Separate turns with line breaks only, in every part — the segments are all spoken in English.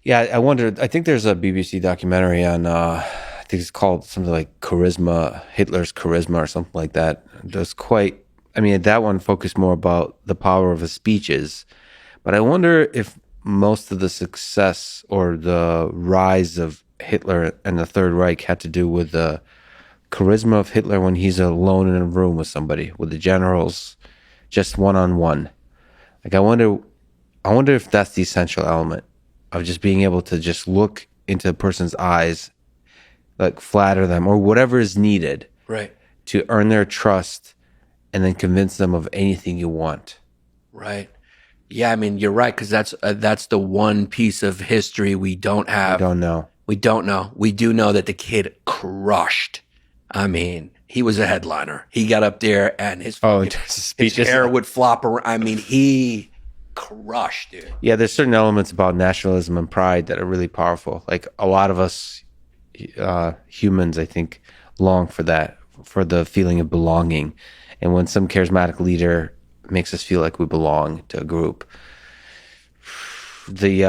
Yeah, I wonder. I think there's a BBC documentary on. I think it's called something like Charisma, Hitler's Charisma, or something like that. There's quite. I mean, that one focused more about the power of his speeches, but I wonder if most of the success or the rise of Hitler and the Third Reich had to do with the charisma of Hitler when he's alone in a room with somebody, with the generals, just one on one. Like I wonder if that's the essential element of just being able to just look into a person's eyes, like flatter them or whatever is needed
Right.
to earn their trust and then convince them of anything you want.
Right. Yeah, I mean, you're right, because that's the one piece of history we don't have.
I don't know.
We don't know. We do know that the kid crushed. I mean, he was a headliner. He got up there and his
In terms of
his
speeches,
hair would flop around. I mean, he crushed, dude.
yeah, there's certain elements about nationalism and pride that are really powerful. Like a lot of us humans, I think, long for that, for the feeling of belonging. And when some charismatic leader makes us feel like we belong to a group, the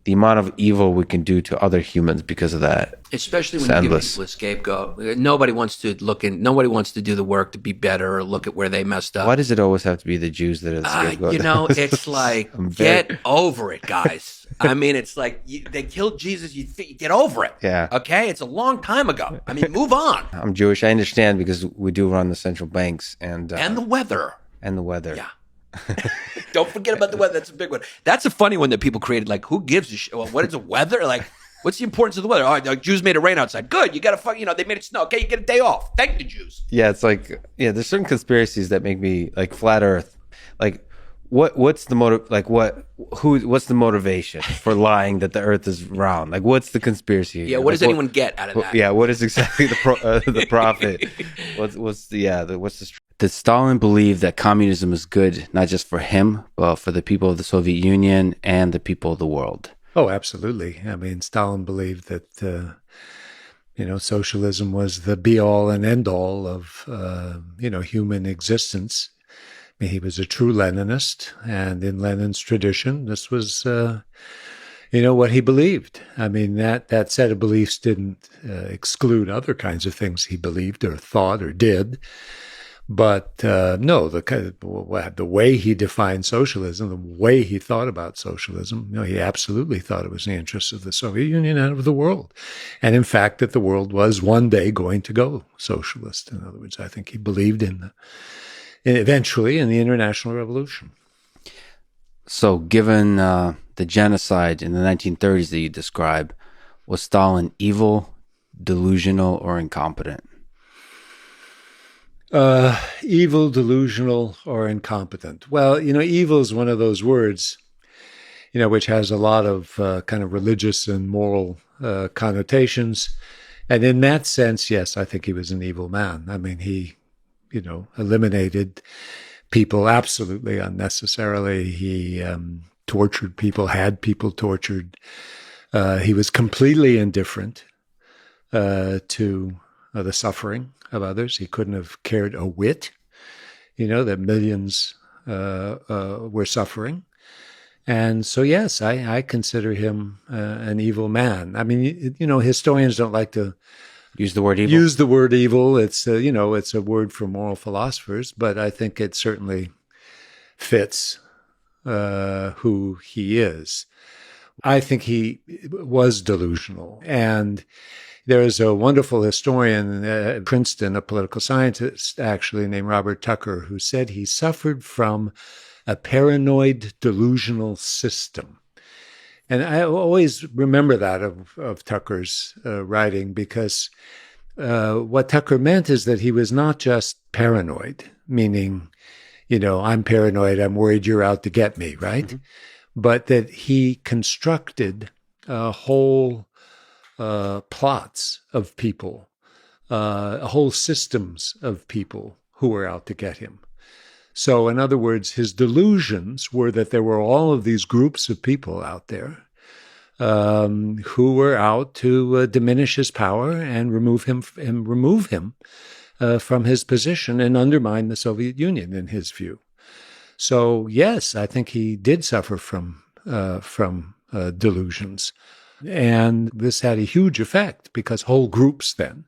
amount of evil we can do to other humans because of that,
Especially when
it's
you give
endless.
people a scapegoat. Nobody wants to nobody wants to do the work to be better or look at where they messed up.
Why does it always have to be the Jews that are the scapegoat?
You know, it's like, get over it, guys. I mean, it's like they killed Jesus. You get over it.
Yeah.
Okay? It's a long time ago. I mean, move on.
I'm Jewish. I understand because we do run the central banks and
And the weather.
the weather.
Yeah. Don't forget about the weather. That's a big one. That's a funny one that people created. Like, who gives a shit? Well, what is the weather? Like, what's the importance of the weather? Oh, the Jews made it rain outside. Good. You got to they made it snow. Okay, you get a day off. Thank the Jews.
Yeah, it's like, yeah, there's certain conspiracies that make me like flat Earth. Like, what's the motive? Like, what's the motivation for lying that the Earth is round? Like, what's the conspiracy?
Yeah, what does anyone get out of that?
Yeah, what is exactly the profit? What's the? Did Stalin believe that communism is good not just for him, but for the people of the Soviet Union and the people of the world?
Oh, absolutely. I mean, Stalin believed that, socialism was the be-all and end-all of, human existence. I mean, he was a true Leninist, and in Lenin's tradition, this was, what he believed. I mean, that set of beliefs didn't exclude other kinds of things he believed or thought or did. But no, the way he defined socialism, the way he thought about socialism, he absolutely thought it was in the interests of the Soviet Union and of the world. And in fact, that the world was one day going to go socialist. In other words, I think he believed eventually in the international revolution.
So given the genocide in the 1930s that you describe, was Stalin evil, delusional, or incompetent?
Evil, delusional, or incompetent. Well, evil is one of those words, which has a lot of kind of religious and moral connotations. And in that sense, yes, I think he was an evil man. I mean, he, eliminated people absolutely unnecessarily. He tortured people, had people tortured. He was completely indifferent to the suffering of others. He couldn't have cared a whit, that millions were suffering. And so, yes, I consider him an evil man. I mean, historians don't like to
use the word evil.
It's, it's a word for moral philosophers, but I think it certainly fits who he is. I think he was delusional. And there is a wonderful historian at Princeton, a political scientist, actually, named Robert Tucker, who said he suffered from a paranoid delusional system. And I always remember that of Tucker's writing, because what Tucker meant is that he was not just paranoid, meaning, I'm paranoid, I'm worried you're out to get me, right? Mm-hmm. But that he constructed whole plots of people, whole systems of people who were out to get him. So, in other words, his delusions were that there were all of these groups of people out there who were out to diminish his power and remove him from his position and undermine the Soviet Union, in his view. So, yes, I think he did suffer from delusions. And this had a huge effect because whole groups then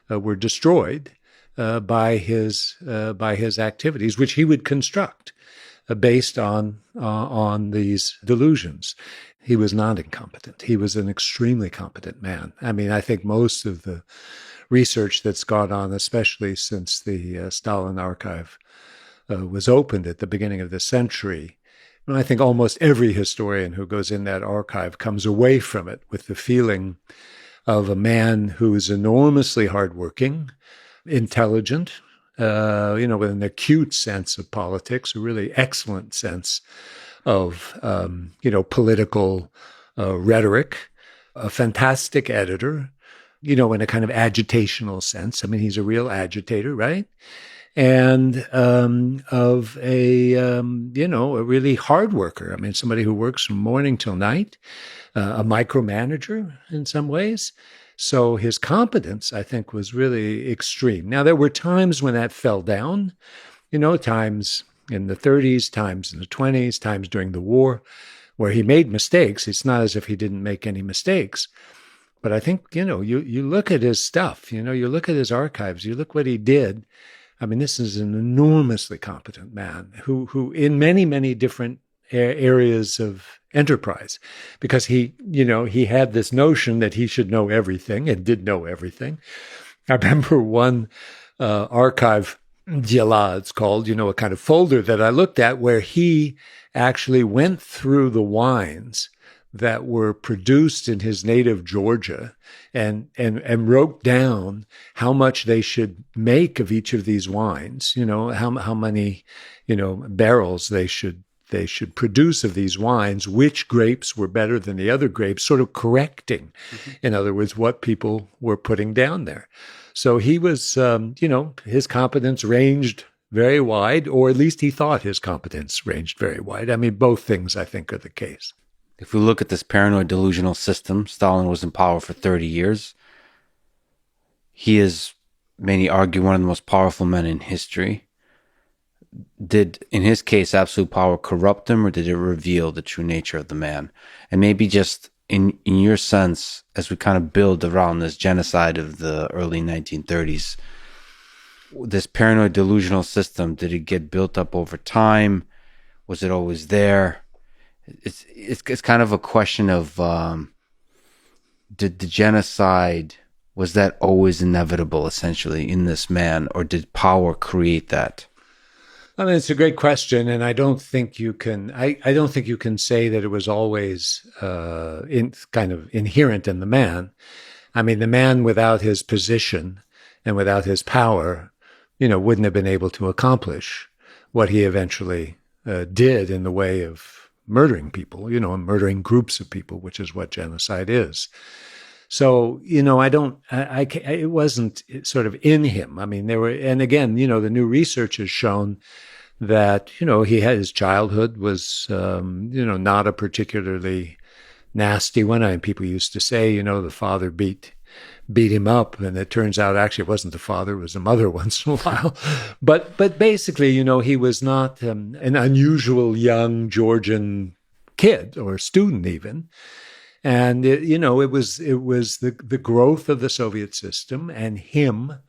were destroyed by his activities, which he would construct based on these delusions. He was not incompetent. He was an extremely competent man. I mean, I think most of the research that's gone on, especially since the Stalin archive was opened at the beginning of the century, and I think almost every historian who goes in that archive comes away from it with the feeling of a man who is enormously hardworking, intelligent, with an acute sense of politics, a really excellent sense of, political rhetoric, a fantastic editor, in a kind of agitational sense. I mean, he's a real agitator, right? And of a really hard worker. I mean, somebody who works from morning till night, a micromanager in some ways. So his competence, I think, was really extreme. Now, there were times when that fell down, times in the 30s, times in the 20s, times during the war, where he made mistakes. It's not as if he didn't make any mistakes. But I think, you look at his stuff, you look at his archives, you look what he did. I mean, this is an enormously competent man who in many, many different areas of enterprise, because he had this notion that he should know everything and did know everything. I remember one archive, Djela, it's called, a kind of folder that I looked at where he actually went through the wines that were produced in his native Georgia and wrote down how much they should make of each of these wines, how many, barrels they should produce of these wines, which grapes were better than the other grapes, sort of correcting, in other words, what people were putting down there. So he was, his competence ranged very wide, or at least he thought his competence ranged very wide. I mean, both things I think are the case.
If we look at this paranoid delusional system, Stalin was in power for 30 years. He is, many argue, one of the most powerful men in history. Did, in his case, absolute power corrupt him, or did it reveal the true nature of the man? And maybe just in your sense, as we kind of build around this genocide of the early 1930s, this paranoid delusional system, did it get built up over time? Was it always there? It's kind of a question of did the genocide, was that always inevitable essentially in this man, or did power create that?
I mean, it's a great question, and I don't think you can. I don't think you can say that it was always kind of inherent in the man. I mean, the man without his position and without his power, wouldn't have been able to accomplish what he eventually did in the way of murdering people, and murdering groups of people, which is what genocide is. So, it wasn't sort of in him. I mean, and again, the new research has shown that, he had, his childhood was, not a particularly nasty one. I mean, people used to say, the father beat him up, and it turns out actually it wasn't the father, it was the mother once in a while. But basically, he was not an unusual young Georgian kid or student even. And it was the growth of the Soviet system and him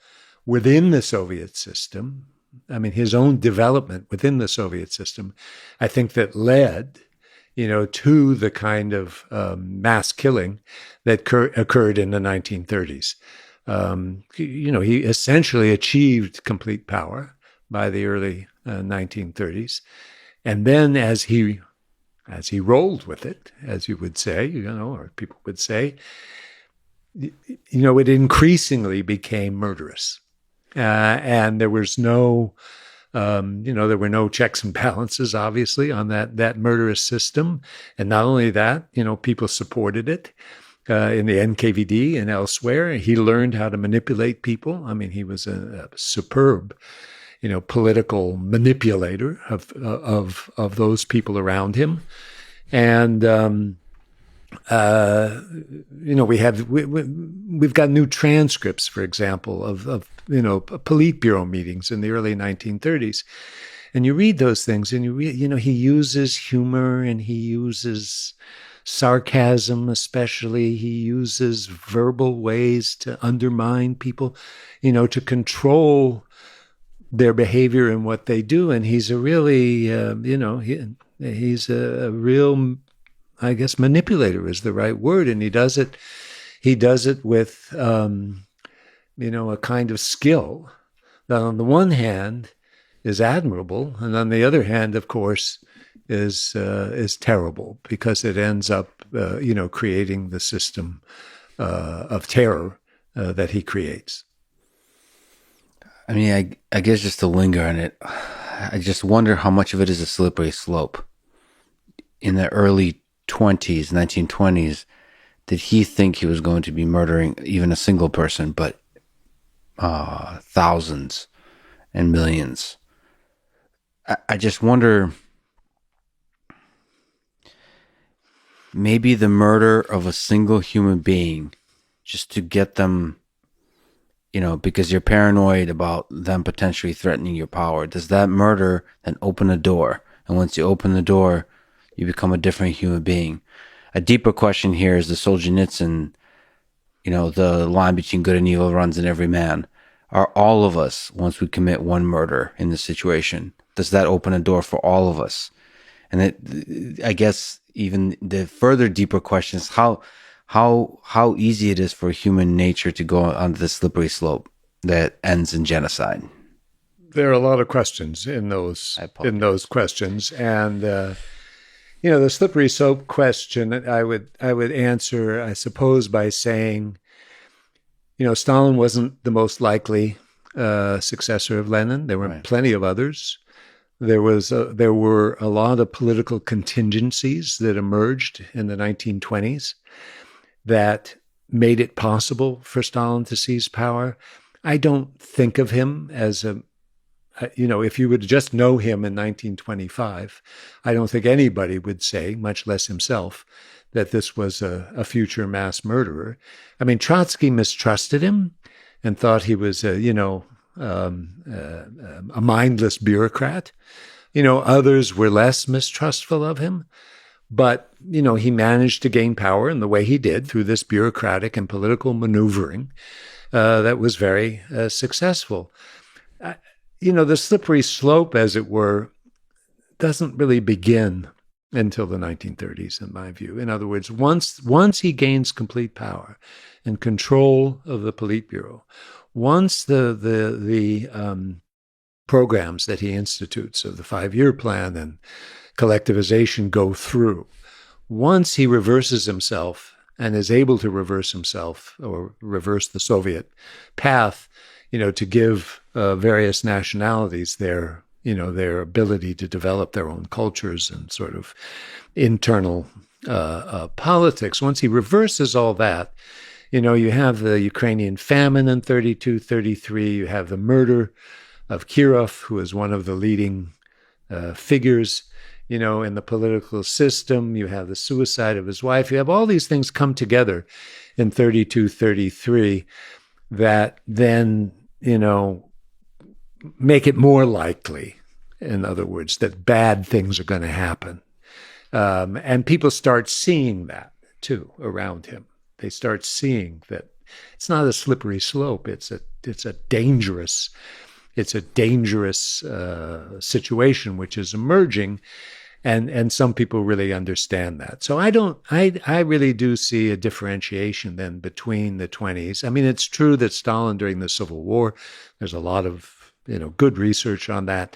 within the Soviet system. I mean, his own development within the Soviet system, I think, that led to the kind of mass killing that occurred in the 1930s. He essentially achieved complete power by the early 1930s. And then as he rolled with it, as you would say, or people would say, it increasingly became murderous. And there was no... there were no checks and balances, obviously, on that murderous system. And not only that, people supported it in the NKVD and elsewhere. He learned how to manipulate people. I mean, he was a superb, political manipulator of those people around him. And we've got new transcripts, for example, of Politburo meetings in the early 1930s, and you read those things, and he uses humor and he uses sarcasm especially. He uses verbal ways to undermine people, to control their behavior and what they do. And he's a really, he's a real, I guess, manipulator is the right word. And he does it with, a kind of skill that on the one hand is admirable, and on the other hand, of course, is terrible, because it ends up, creating the system of terror that he creates.
I mean, I guess just to linger on it, I just wonder how much of it is a slippery slope. In the early 1920s, did he think he was going to be murdering even a single person, but thousands and millions? I just wonder, maybe the murder of a single human being just to get them, because you're paranoid about them potentially threatening your power. Does that murder then open a door? And once you open the door, you become a different human being. A deeper question here is the Solzhenitsyn, the line between good and evil runs in every man. Are all of us, once we commit one murder in this situation, does that open a door for all of us? And I guess even the further deeper question is how easy it is for human nature to go on the slippery slope that ends in genocide.
There are a lot of questions in those questions, and the slippery slope question I would answer, I suppose, by saying, Stalin wasn't the most likely successor of Lenin. There were plenty of others. There were a lot of political contingencies that emerged in the 1920s that made it possible for Stalin to seize power. I don't think of him as if you would just know him in 1925, I don't think anybody would say, much less himself, that this was a future mass murderer. I mean, Trotsky mistrusted him and thought he was a mindless bureaucrat. Others were less mistrustful of him. But, he managed to gain power in the way he did through this bureaucratic and political maneuvering that was very successful. The slippery slope, as it were, doesn't really begin until the 1930s, in my view. In other words, once he gains complete power and control of the Politburo, once the programs that he institutes of the 5-year plan and collectivization go through, once he reverses himself and is able to reverse himself or reverse the Soviet path, to give various nationalities their ability to develop their own cultures and sort of internal politics. Once he reverses all that, you have the Ukrainian famine in 32, 33. You have the murder of Kirov, who is one of the leading figures, in the political system. You have the suicide of his wife. You have all these things come together in 32, 33 that then, make it more likely, in other words, that bad things are going to happen. And people start seeing that, too, around him. They start seeing that it's not a slippery slope. It's a dangerous situation which is emerging, and some people really understand that. So I really do see a differentiation then between the 20s. I mean, it's true that Stalin during the Civil War, there's a lot of good research on that,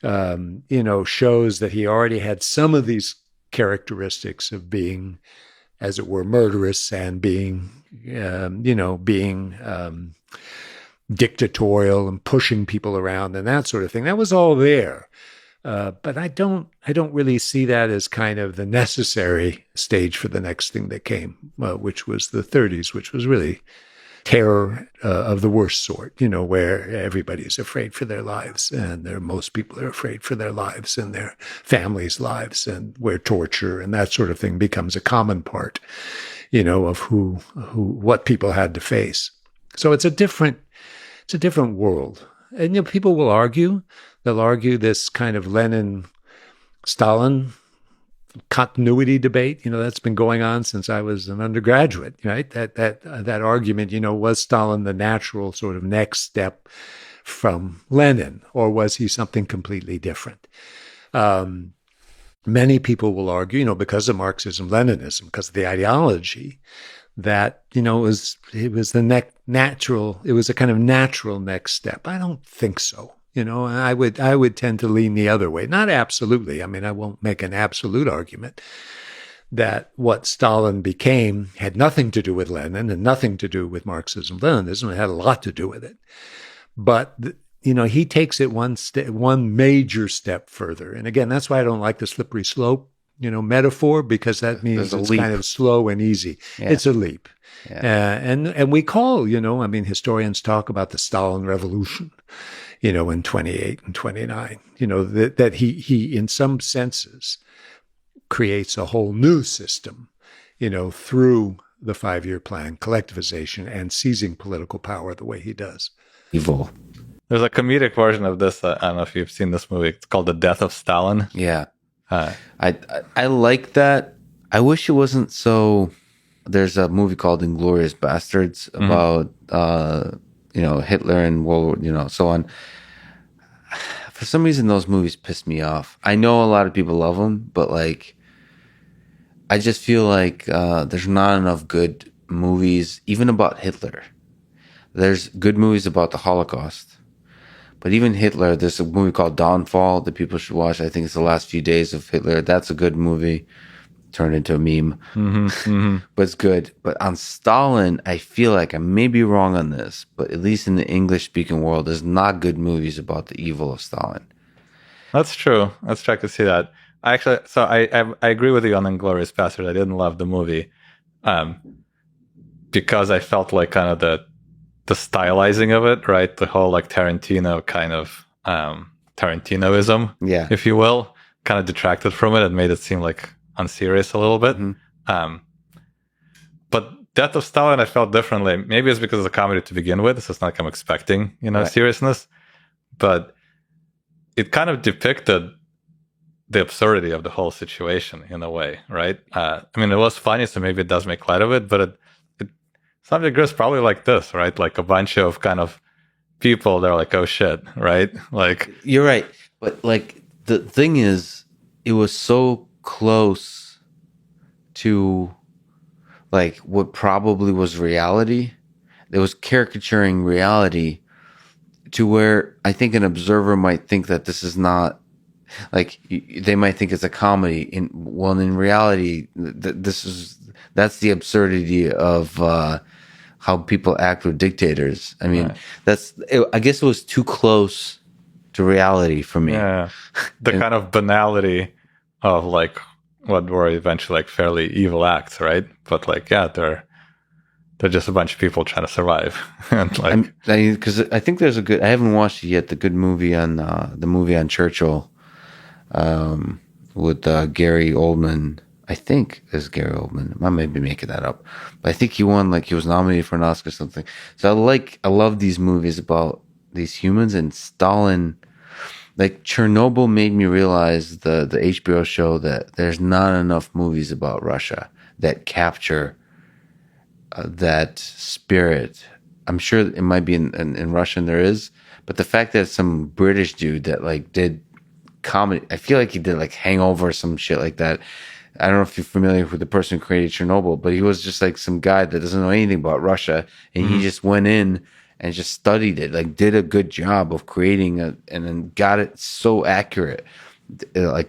shows that he already had some of these characteristics of being, as it were, murderous and being dictatorial and pushing people around and that sort of thing. That was all there. But I don't really see that as kind of the necessary stage for the next thing that came, which was the 30s, which was really terror of the worst sort, where everybody's afraid for their lives, and most people are afraid for their lives and their families' lives, and where torture and that sort of thing becomes a common part, of what people had to face. So it's a different world. And people will argue. They'll argue this kind of Lenin-Stalin continuity debate, that's been going on since I was an undergraduate, right? That argument, was Stalin the natural sort of next step from Lenin, or was he something completely different? Many people will argue, because of Marxism, Leninism, because of the ideology, that it was a kind of natural next step. I don't think so. I would tend to lean the other way. Not absolutely. I mean, I won't make an absolute argument that what Stalin became had nothing to do with Lenin and nothing to do with Marxism, Leninism. It had a lot to do with it. But he takes it one major step further. And again, that's why I don't like the slippery slope, metaphor, because that means it's kind of slow and easy. Yeah. It's a leap. Yeah. And we call, historians talk about the Stalin revolution, in 28 and 29, that he in some senses creates a whole new system, through the 5-year plan, collectivization, and seizing political power the way he does.
Evil.
There's a comedic version of this. I don't know if you've seen this movie. It's called The Death of Stalin.
Yeah. I like that. I wish it wasn't so. There's a movie called Inglourious Bastards about Hitler and World War, so on. For some reason, those movies piss me off. I know a lot of people love them, but I just feel like there's not enough good movies, even about Hitler. There's good movies about the Holocaust. But even Hitler, there's a movie called Downfall that people should watch. I think it's the last few days of Hitler. That's a good movie. Turned into a meme. But it's good. But on Stalin, I feel like I may be wrong on this, but at least in the English-speaking world, there's not good movies about the evil of Stalin.
That's true. I could see that. I agree with you on Inglourious Basterds. I didn't love the movie because I felt like kind of the stylizing of it, right? The whole Tarantino kind of Tarantinoism, if you will, kind of detracted from it and made it seem like unserious a little bit. But Death of Stalin, I felt differently. Maybe it's because it's a comedy to begin with, so it's not like I'm expecting, seriousness. But it kind of depicted the absurdity of the whole situation in a way, right? I mean, it was funny, so maybe it does make light of it, but some degree is probably like this, right? Like a bunch of kind of people, they're like, oh shit, right?
You're right. But the thing is, it was so close to what probably was reality. It was caricaturing reality to where I think an observer might think that this is not they might think it's a comedy. In reality, that's the absurdity of how people act with dictators. I mean, I guess it was too close to reality for me.
Yeah, the kind of banality of what were eventually fairly evil acts, right? But they're just a bunch of people trying to survive. And
because I think there's I haven't watched it yet. The good movie on the movie on Churchill, with Gary Oldman. I think it's Gary Oldman. I may be making that up, but I think he won. He was nominated for an Oscar or something. So I love these movies about these humans. And Stalin, Chernobyl, made me realize the HBO show that there's not enough movies about Russia that capture that spirit. I'm sure it might be in Russian there is, but the fact that some British dude that did comedy, I feel like he did Hangover or some shit like that. I don't know if you're familiar with the person who created Chernobyl, but he was just some guy that doesn't know anything about Russia, and he just went in and just studied it, did a good job of creating and then got it so accurate,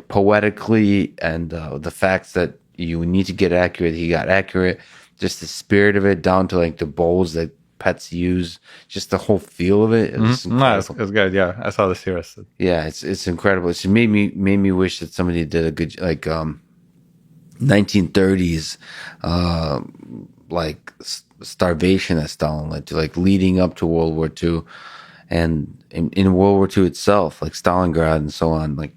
poetically, and the facts that you need to get accurate, he got accurate. Just the spirit of it, down to the bowls that pets use, just the whole feel of it. It's
it's good. Yeah, I saw the series.
Yeah, it's incredible. It made me wish that somebody did a good 1930s starvation that Stalin led to, leading up to World War II, and in World War II itself, Stalingrad and so on.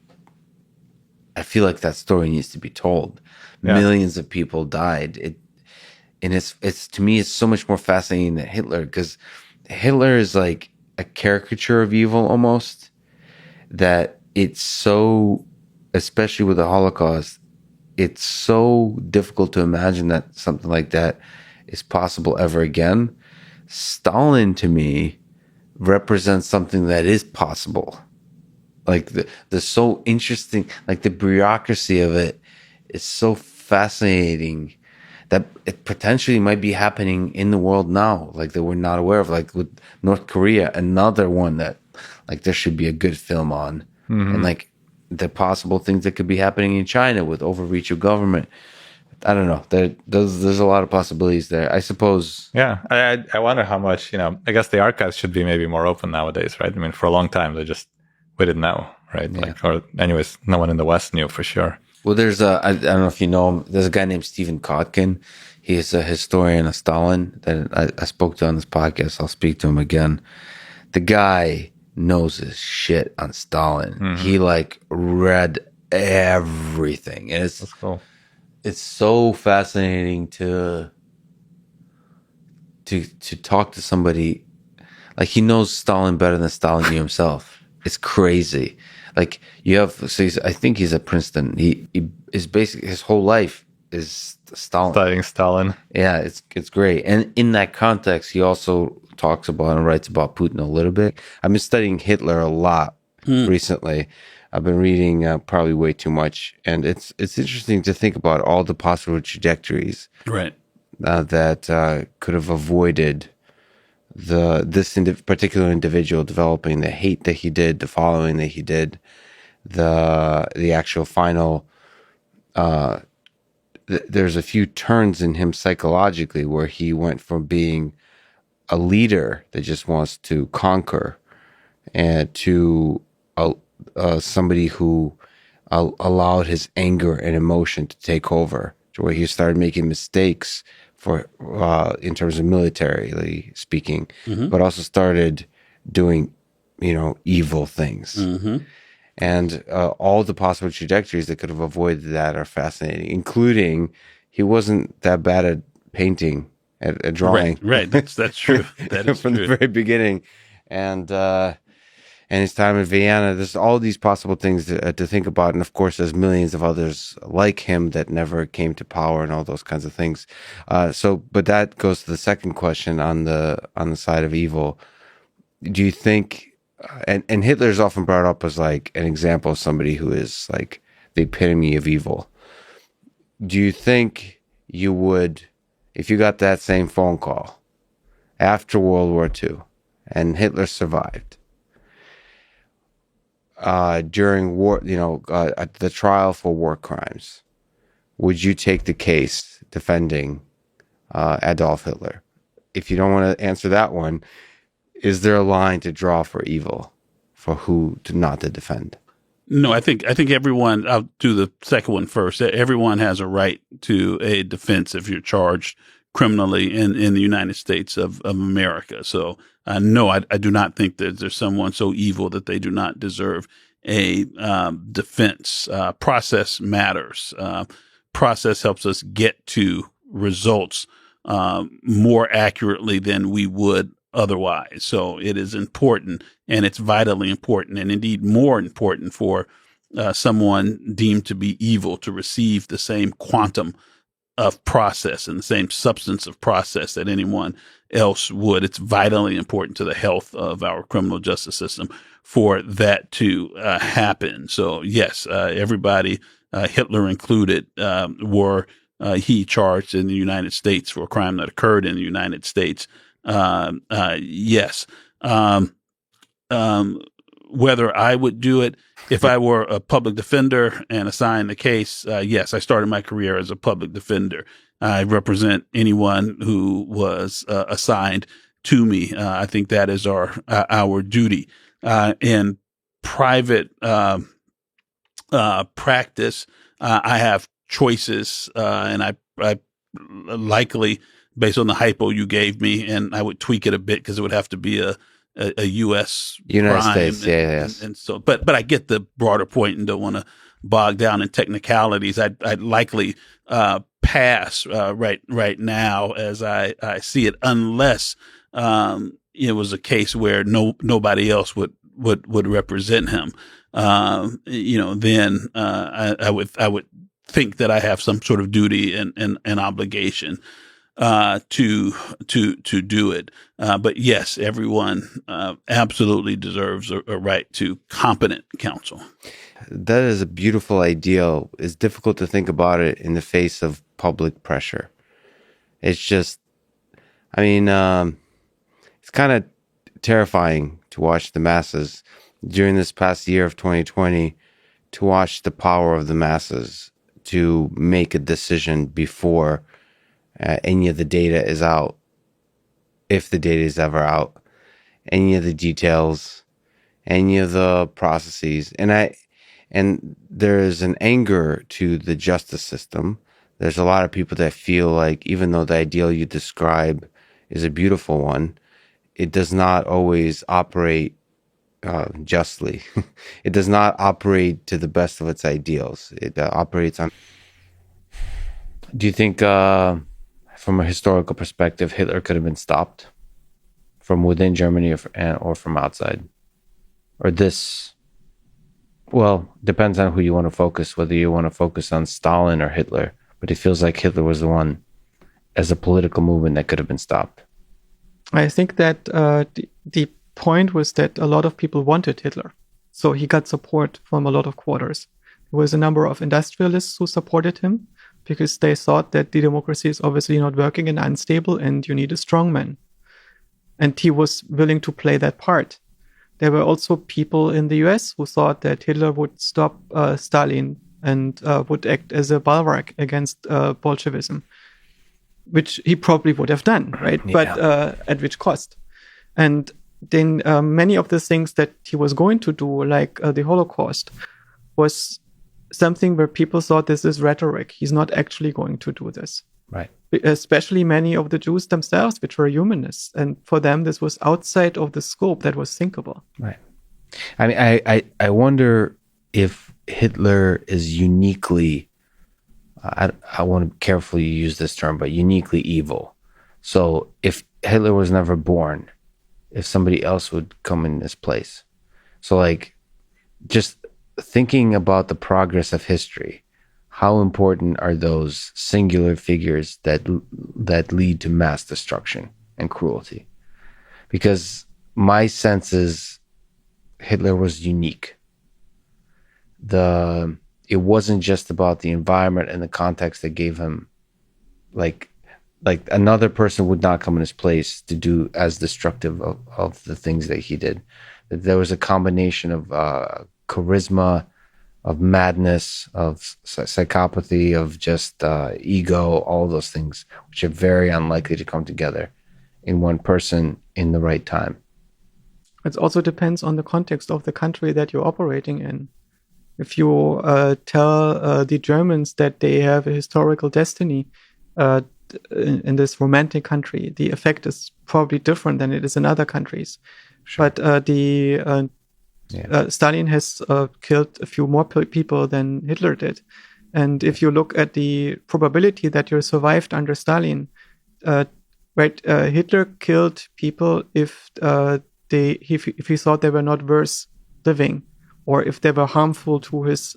I feel like that story needs to be told. Yeah. Millions of people died. And it's to me, it's so much more fascinating than Hitler, because Hitler is a caricature of evil almost, that it's so, especially with the Holocaust, it's so difficult to imagine that something like that is possible ever again. Stalin, to me, represents something that is possible. Like the so interesting, like the bureaucracy of it is so fascinating that it potentially might be happening in the world now, like that we're not aware of, like with North Korea, another one that like there should be a good film on, and like the possible things that could be happening in China with overreach of government. I don't know. There's a lot of possibilities there, I suppose.
Yeah, I wonder how much, I guess the archives should be maybe more open nowadays, right? I mean, for a long time, we didn't know, right?
Yeah.
Like, or anyways, no one in the West knew for sure.
Well, I don't know if you know him. There's a guy named Stephen Kotkin. He is a historian of Stalin that I spoke to on this podcast. I'll speak to him again. The guy knows his shit on Stalin. He like read everything, and
That's cool.
it's so fascinating to talk to somebody like he knows Stalin better than Stalin knew himself. It's crazy. Like you have, so I think he's at Princeton. He is basically his whole life is Stalin.
Studying Stalin.
Yeah, it's great. And in that context, he also talks about and writes about Putin a little bit. I've been studying Hitler a lot recently. I've been reading probably way too much, and it's interesting to think about all the possible trajectories
Right.
that could have avoided this particular individual developing the hate that he did, the following that he did, the actual final. There's a few turns in him psychologically where he went from being a leader that just wants to conquer, and to somebody who allowed his anger and emotion to take over, to where he started making mistakes for in terms of militarily speaking, but also started doing evil things. And all the possible trajectories that could have avoided that are fascinating, including he wasn't that bad at painting, at drawing.
Right. That's true. That is
from
true.
the very beginning. And his time in Vienna. There's all these possible things to think about. And of course, there's millions of others like him that never came to power and all those kinds of things. But that goes to the second question on the side of evil. Do you think, and Hitler's often brought up as like an example of somebody who is like the epitome of evil. Do you think you would, if you got that same phone call after World War II and Hitler survived, during war, the trial for war crimes, would you take the case defending Adolf Hitler? If you don't want to answer that one, is there a line to draw for evil, for who to not to defend?
No, I think everyone. I'll do the second one first. Everyone has a right to a defense if you're charged criminally in the United States of America. So no, I do not think that there's someone so evil that they do not deserve a defense. Process matters. Process helps us get to results more accurately than we would otherwise. So it is important, and it's vitally important, and indeed more important for someone deemed to be evil to receive the same quantum of process and the same substance of process that anyone else would. It's vitally important to the health of our criminal justice system for that to happen. So yes, everybody, Hitler included, were he charged in the United States for a crime that occurred in the United States. Yes. Whether I would do it if I were a public defender and assigned the case, yes, I started my career as a public defender. I represent anyone who was assigned to me. I think that is our duty. In private practice, I have choices, and I likely, based on the hypo you gave me, and I would tweak it a bit because it would have to be a U.S.
United
crime,
States, yes.
and so, but I get the broader point and don't want to bog down in technicalities. I'd likely pass right now as I see it, unless it was a case where nobody else would represent him. Then I would
think that I have some sort of duty and obligation to do it. But yes, everyone absolutely deserves a right to competent counsel.
That is a beautiful ideal. It's difficult to think about it in the face of public pressure. It's just, I mean, it's kind of terrifying to watch the masses during this past year of 2020, to watch the power of the masses to make a decision before any of the data is out, if the data is ever out, any of the details, any of the processes. And there is an anger to the justice system. There's a lot of people that feel like, even though the ideal you describe is a beautiful one, it does not always operate justly. It does not operate to the best of its ideals. It operates on... Do you think, from a historical perspective, Hitler could have been stopped from within Germany or from outside? Or this... Well, depends on who you want to focus, whether you want to focus on Stalin or Hitler. But it feels like Hitler was the one, as a political movement, that could have been stopped.
I think that the point was that a lot of people wanted Hitler. So he got support from a lot of quarters. There was a number of industrialists who supported him because they thought that the democracy is obviously not working and unstable and you need a strong man. And he was willing to play that part. There were also people in the US who thought that Hitler would stop Stalin and would act as a bulwark against Bolshevism, which he probably would have done, right? Yeah. But at which cost? And then many of the things that he was going to do, like the Holocaust, was something where people thought this is rhetoric. He's not actually going to do this.
Right.
Especially many of the Jews themselves, which were humanists. And for them, this was outside of the scope that was thinkable.
Right. I mean, I wonder if Hitler is uniquely, I want to carefully use this term, but uniquely evil. So if Hitler was never born, if somebody else would come in his place. So like, just thinking about the progress of history, how important are those singular figures that lead to mass destruction and cruelty? Because my sense is Hitler was unique. It wasn't just about the environment and the context that gave him, like another person would not come in his place to do as destructive of the things that he did. There was a combination of charisma, of madness, of psychopathy, of just ego, all those things, which are very unlikely to come together in one person in the right time.
It also depends on the context of the country that you're operating in. If you tell the Germans that they have a historical destiny in this romantic country, the effect is probably different than it is in other countries. Sure. But Stalin has killed a few more people than Hitler did. And if you look at the probability that you survived under Stalin, Hitler killed people if he thought they were not worth living, or if they were harmful to his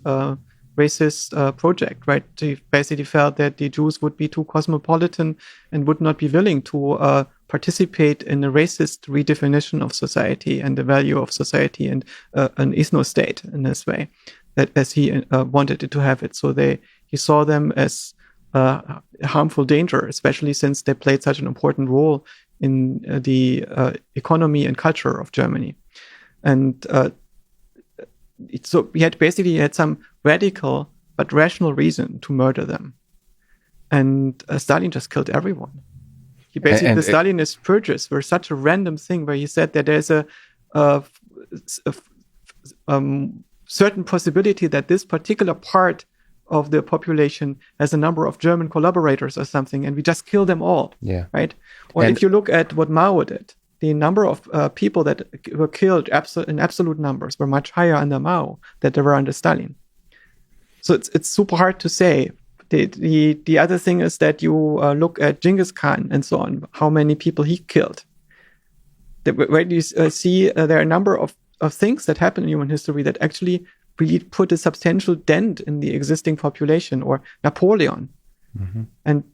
racist project, right? He basically felt that the Jews would be too cosmopolitan and would not be willing to participate in a racist redefinition of society and the value of society and an ethno-state in this way, that as he wanted it to have it. So he saw them as a harmful danger, especially since they played such an important role in the economy and culture of Germany. And so he had some radical but rational reason to murder them. And Stalin just killed everyone. He basically, the Stalinist purges were such a random thing where he said that there's a certain possibility that this particular part of the population has a number of German collaborators or something, and we just kill them all. Yeah. Right? Or if you look at what Mao did, the number of people that were killed in absolute numbers were much higher under Mao than they were under Stalin. So it's super hard to say. The other thing is that you look at Genghis Khan and so on, how many people he killed. Where you see there are a number of things that happen in human history that actually really put a substantial dent in the existing population, or Napoleon. And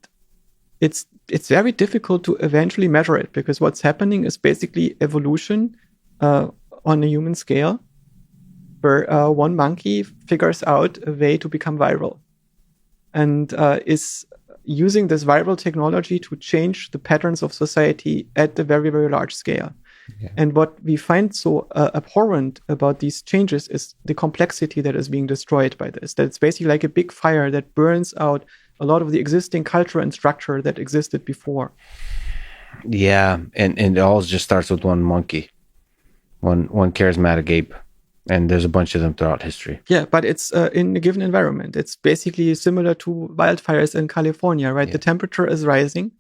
it's very difficult to eventually measure it, because what's happening is basically evolution on a human scale, where one monkey figures out a way to become viral and is using this viral technology to change the patterns of society at a very, very large scale. And what we find so abhorrent about these changes is the complexity that is being destroyed by this. That it's basically like a big fire that burns out a lot of the existing culture and structure that existed before.
Yeah, and it all just starts with one monkey, one charismatic ape, and there's a bunch of them throughout history.
Yeah, but it's in a given environment. It's basically similar to wildfires in California, right? The temperature is rising,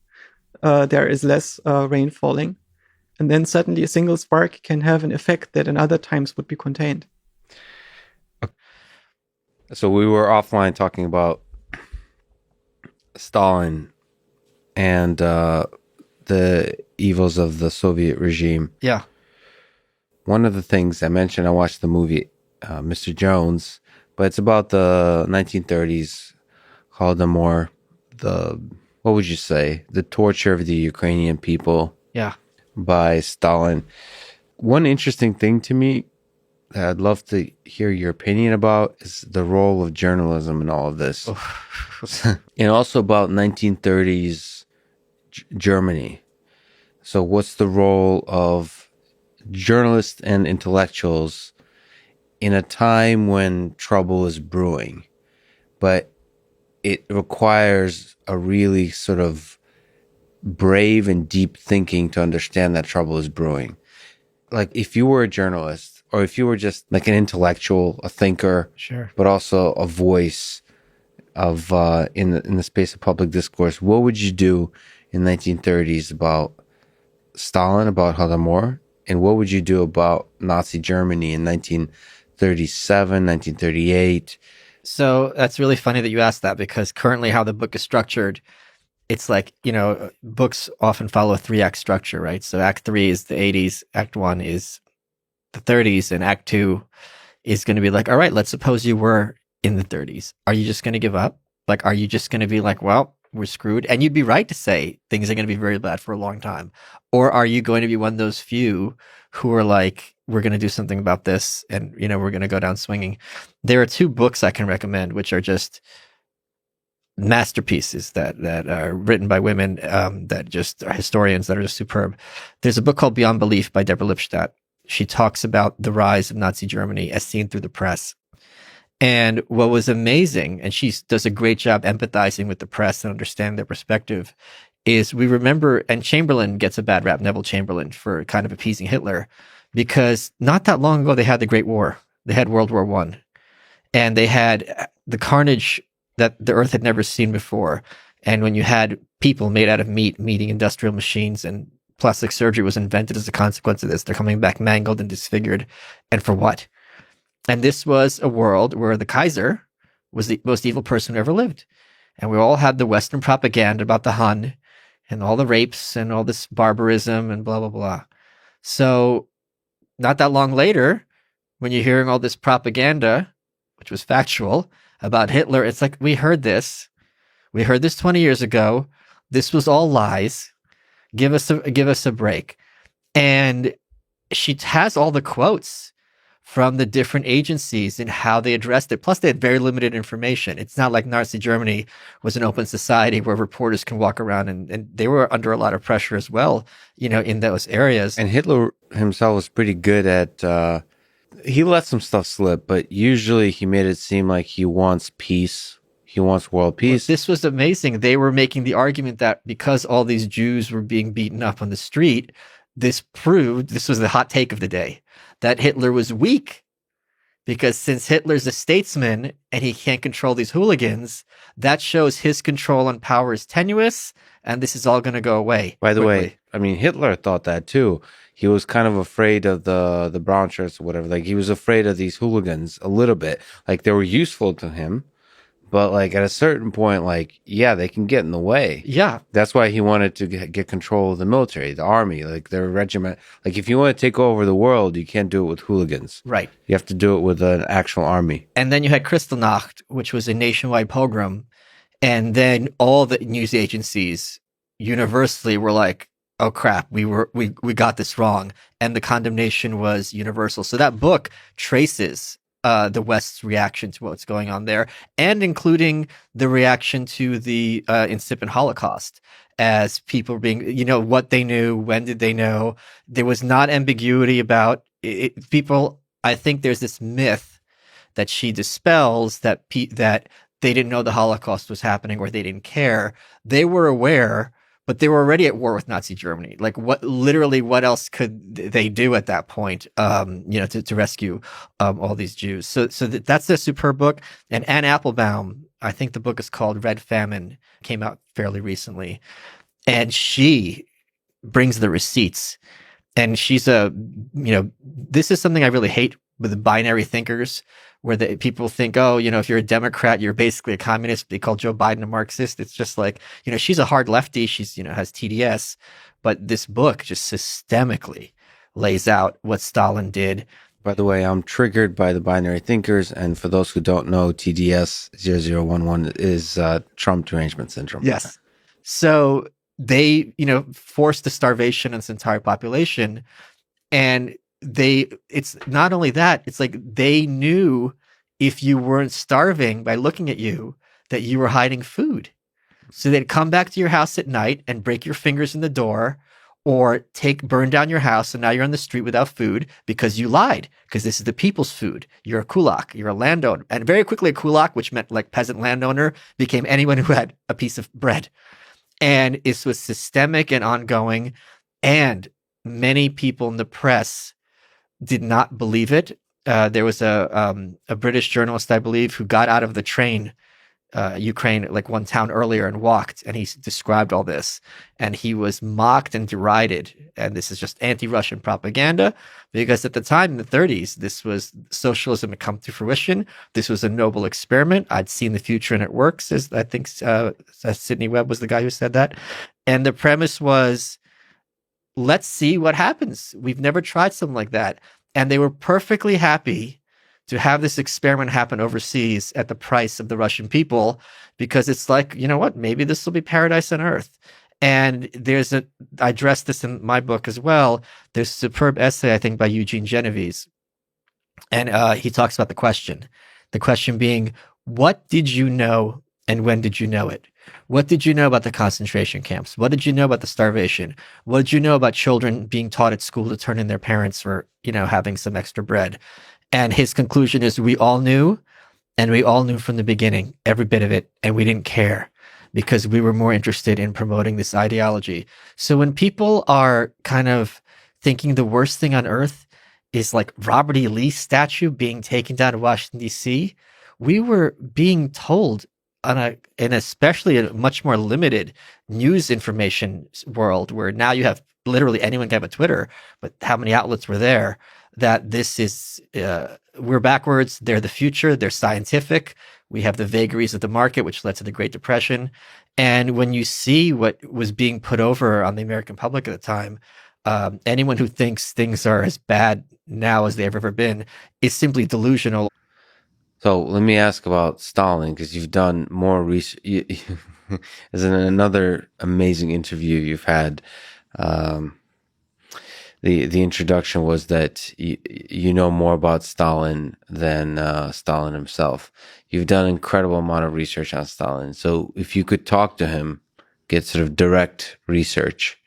there is less rain falling, and then suddenly a single spark can have an effect that in other times would be contained.
So we were offline talking about Stalin and the evils of the Soviet regime.
Yeah.
One of the things I mentioned, I watched the movie Mr. Jones, but it's about the 1930s, Holodomor, what would you say, the torture of the Ukrainian people
Yeah.
by Stalin. One interesting thing to me that I'd love to hear your opinion about is the role of journalism in all of this. And also about 1930s Germany. So what's the role of journalists and intellectuals in a time when trouble is brewing, but it requires a really sort of brave and deep thinking to understand that trouble is brewing? Like if you were a journalist, or if you were just like an intellectual, a thinker,
Sure.
but also a voice of in the space of public discourse, what would you do in 1930s about Stalin, about Holodomor, and what would you do about Nazi Germany in 1937, 1938?
So that's really funny that you asked that, because currently how the book is structured, it's like, books often follow a 3-act structure, right? So Act 3 is the 80s, Act 1 is the 30s, and Act 2 is going to be like, all right, let's suppose you were in the 30s. Are you just going to give up? Like, are you just going to be like, well, we're screwed? And you'd be right to say things are going to be very bad for a long time. Or are you going to be one of those few who are like, we're going to do something about this, and, we're going to go down swinging? There are 2 books I can recommend, which are just masterpieces that are written by women that just are historians that are just superb. There's a book called Beyond Belief by Deborah Lipstadt. She talks about the rise of Nazi Germany as seen through the press. And what was amazing, and she does a great job empathizing with the press and understanding their perspective, is we remember, and Chamberlain gets a bad rap, Neville Chamberlain, for kind of appeasing Hitler, because not that long ago they had the Great War. They had World War I. And they had the carnage that the earth had never seen before. And when you had people made out of meat meeting industrial machines, and plastic surgery was invented as a consequence of this, they're coming back mangled and disfigured. And for what? And this was a world where the Kaiser was the most evil person who ever lived. And we all had the Western propaganda about the Hun and all the rapes and all this barbarism and blah, blah, blah. So not that long later, when you're hearing all this propaganda, which was factual, about Hitler, it's like, we heard this. We heard this 20 years ago. This was all lies. Give us a break. And she has all the quotes from the different agencies and how they addressed it. Plus, they had very limited information. It's not like Nazi Germany was an open society where reporters can walk around, and they were under a lot of pressure as well, in those areas.
And Hitler himself was pretty good at, he let some stuff slip, but usually he made it seem like he wants peace. He wants world peace.
This was amazing. They were making the argument that because all these Jews were being beaten up on the street, this was the hot take of the day, that Hitler was weak, because since Hitler's a statesman and he can't control these hooligans, that shows his control and power is tenuous, and this is all going to go away.
By the
quickly.
way, I mean, Hitler thought that too. He was kind of afraid of the brown shirts or whatever. Like, he was afraid of these hooligans a little bit. Like, they were useful to him, but like at a certain point, like, yeah, they can get in the way.
Yeah.
That's why he wanted to get control of the military, the army, like their regiment. Like if you want to take over the world, you can't do it with hooligans.
Right.
You have to do it with an actual army.
And then you had Kristallnacht, which was a nationwide pogrom. And then all the news agencies universally were like, oh crap, we got this wrong. And the condemnation was universal. So that book traces the West's reaction to what's going on there, and including the reaction to the incipient Holocaust, as people being, what they knew, when did they know. There was not ambiguity about it. People, I think there's this myth that she dispels that that they didn't know the Holocaust was happening or they didn't care. They were aware, but they were already at war with Nazi Germany. Like what else could they do at that point, to rescue all these Jews? So that's a superb book. And Anne Applebaum, I think the book is called Red Famine, came out fairly recently. And she brings the receipts. And she's this is something I really hate with the binary thinkers, where people think, if you're a Democrat, you're basically a communist. They call Joe Biden a Marxist. It's just like, she's a hard lefty. She's, has TDS. But this book just systemically lays out what Stalin did.
By the way, I'm triggered by the binary thinkers. And for those who don't know, TDS 0011 is Trump derangement syndrome.
Yes. So they, forced the starvation of this entire population. And it's not only that, it's like they knew if you weren't starving by looking at you, that you were hiding food. So they'd come back to your house at night and break your fingers in the door, or burn down your house, and now you're on the street without food because you lied, because this is the people's food. You're a kulak, you're a landowner. And very quickly a kulak, which meant like peasant landowner, became anyone who had a piece of bread. And this was systemic and ongoing, and many people in the press did not believe it. There was a British journalist, I believe, who got out of the train, Ukraine, like one town earlier, and walked, and he described all this, and he was mocked and derided. And this is just anti-Russian propaganda, because at the time in the 30s, this was socialism had come to fruition. This was a noble experiment. I'd seen the future and it works, as I think Sidney Webb was the guy who said that. And the premise was, let's see what happens. We've never tried something like that. And they were perfectly happy to have this experiment happen overseas at the price of the Russian people, because it's like, maybe this will be paradise on earth. And I addressed this in my book as well. There's a superb essay, I think, by Eugene Genovese. And he talks about the question being, what did you know and when did you know it? What did you know about the concentration camps? What did you know about the starvation? What did you know about children being taught at school to turn in their parents for, having some extra bread? And his conclusion is, we all knew, and we all knew from the beginning, every bit of it, and we didn't care, because we were more interested in promoting this ideology. So when people are kind of thinking the worst thing on earth is like Robert E. Lee's statue being taken down to Washington, D.C., we were being told and especially a much more limited news information world, where now you have literally anyone can have a Twitter, but how many outlets were there, that this is, we're backwards, they're the future, they're scientific, we have the vagaries of the market, which led to the Great Depression. And when you see what was being put over on the American public at the time, anyone who thinks things are as bad now as they've ever been is simply delusional.
So let me ask about Stalin, because you've done more research. As in another amazing interview you've had, the introduction was that you know more about Stalin than Stalin himself. You've done an incredible amount of research on Stalin. So if you could talk to him, get sort of direct research,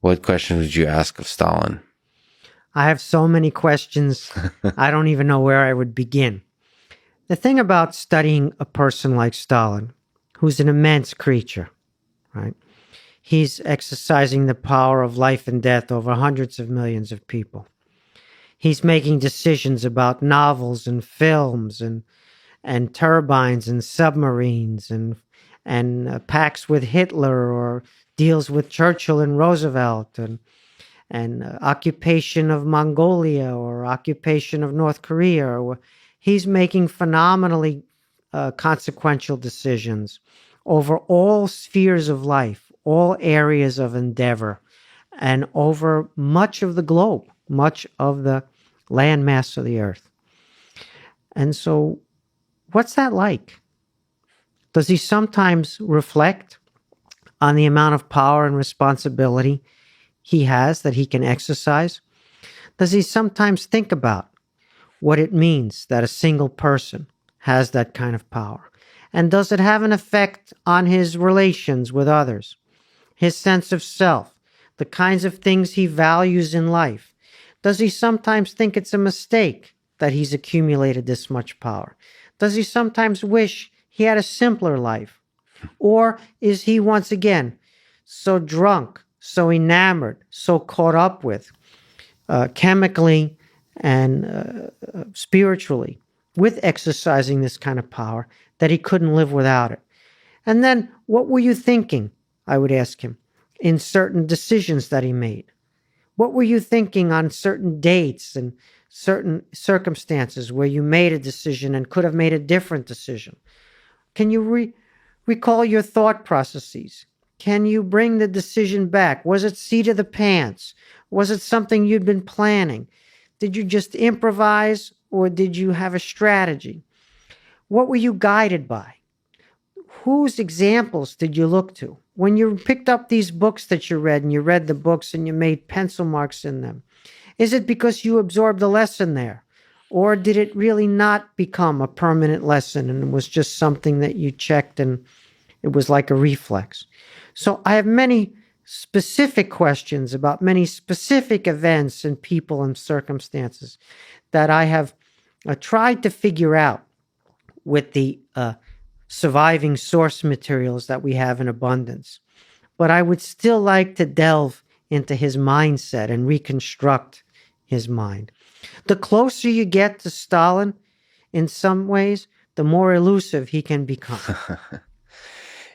what questions would you ask of Stalin?
I have so many questions, I don't even know where I would begin. The thing about studying a person like Stalin, who's an immense creature, right? He's exercising the power of life and death over hundreds of millions of people. He's making decisions about novels and films and turbines and submarines and pacts with Hitler, or deals with Churchill and Roosevelt, and occupation of Mongolia or occupation of North Korea. He's making phenomenally consequential decisions over all spheres of life, all areas of endeavor, and over much of the globe, much of the landmass of the earth. And so, what's that like? Does he sometimes reflect on the amount of power and responsibility he has that he can exercise? Does he sometimes think about what it means that a single person has that kind of power? And does it have an effect on his relations with others, his sense of self, the kinds of things he values in life? Does he sometimes think it's a mistake that he's accumulated this much power? Does he sometimes wish he had a simpler life? Or is he once again so drunk, so enamored, so caught up with, chemically and spiritually, with exercising this kind of power, that he couldn't live without it? And then, what were you thinking, I would ask him, in certain decisions that he made? What were you thinking on certain dates and certain circumstances where you made a decision and could have made a different decision? Can you recall your thought processes? Can you bring the decision back? Was it seat of the pants? Was it something you'd been planning? Did you just improvise, or did you have a strategy? What were you guided by? Whose examples did you look to? When you picked up these books that you read, and you read the books and you made pencil marks in them, is it because you absorbed a lesson there? Or did it really not become a permanent lesson and it was just something that you checked and it was like a reflex? So I have many specific questions about many specific events and people and circumstances that I have tried to figure out with the surviving source materials that we have in abundance. But I would still like to delve into his mindset and reconstruct his mind. The closer you get to Stalin, in some ways, the more elusive he can become.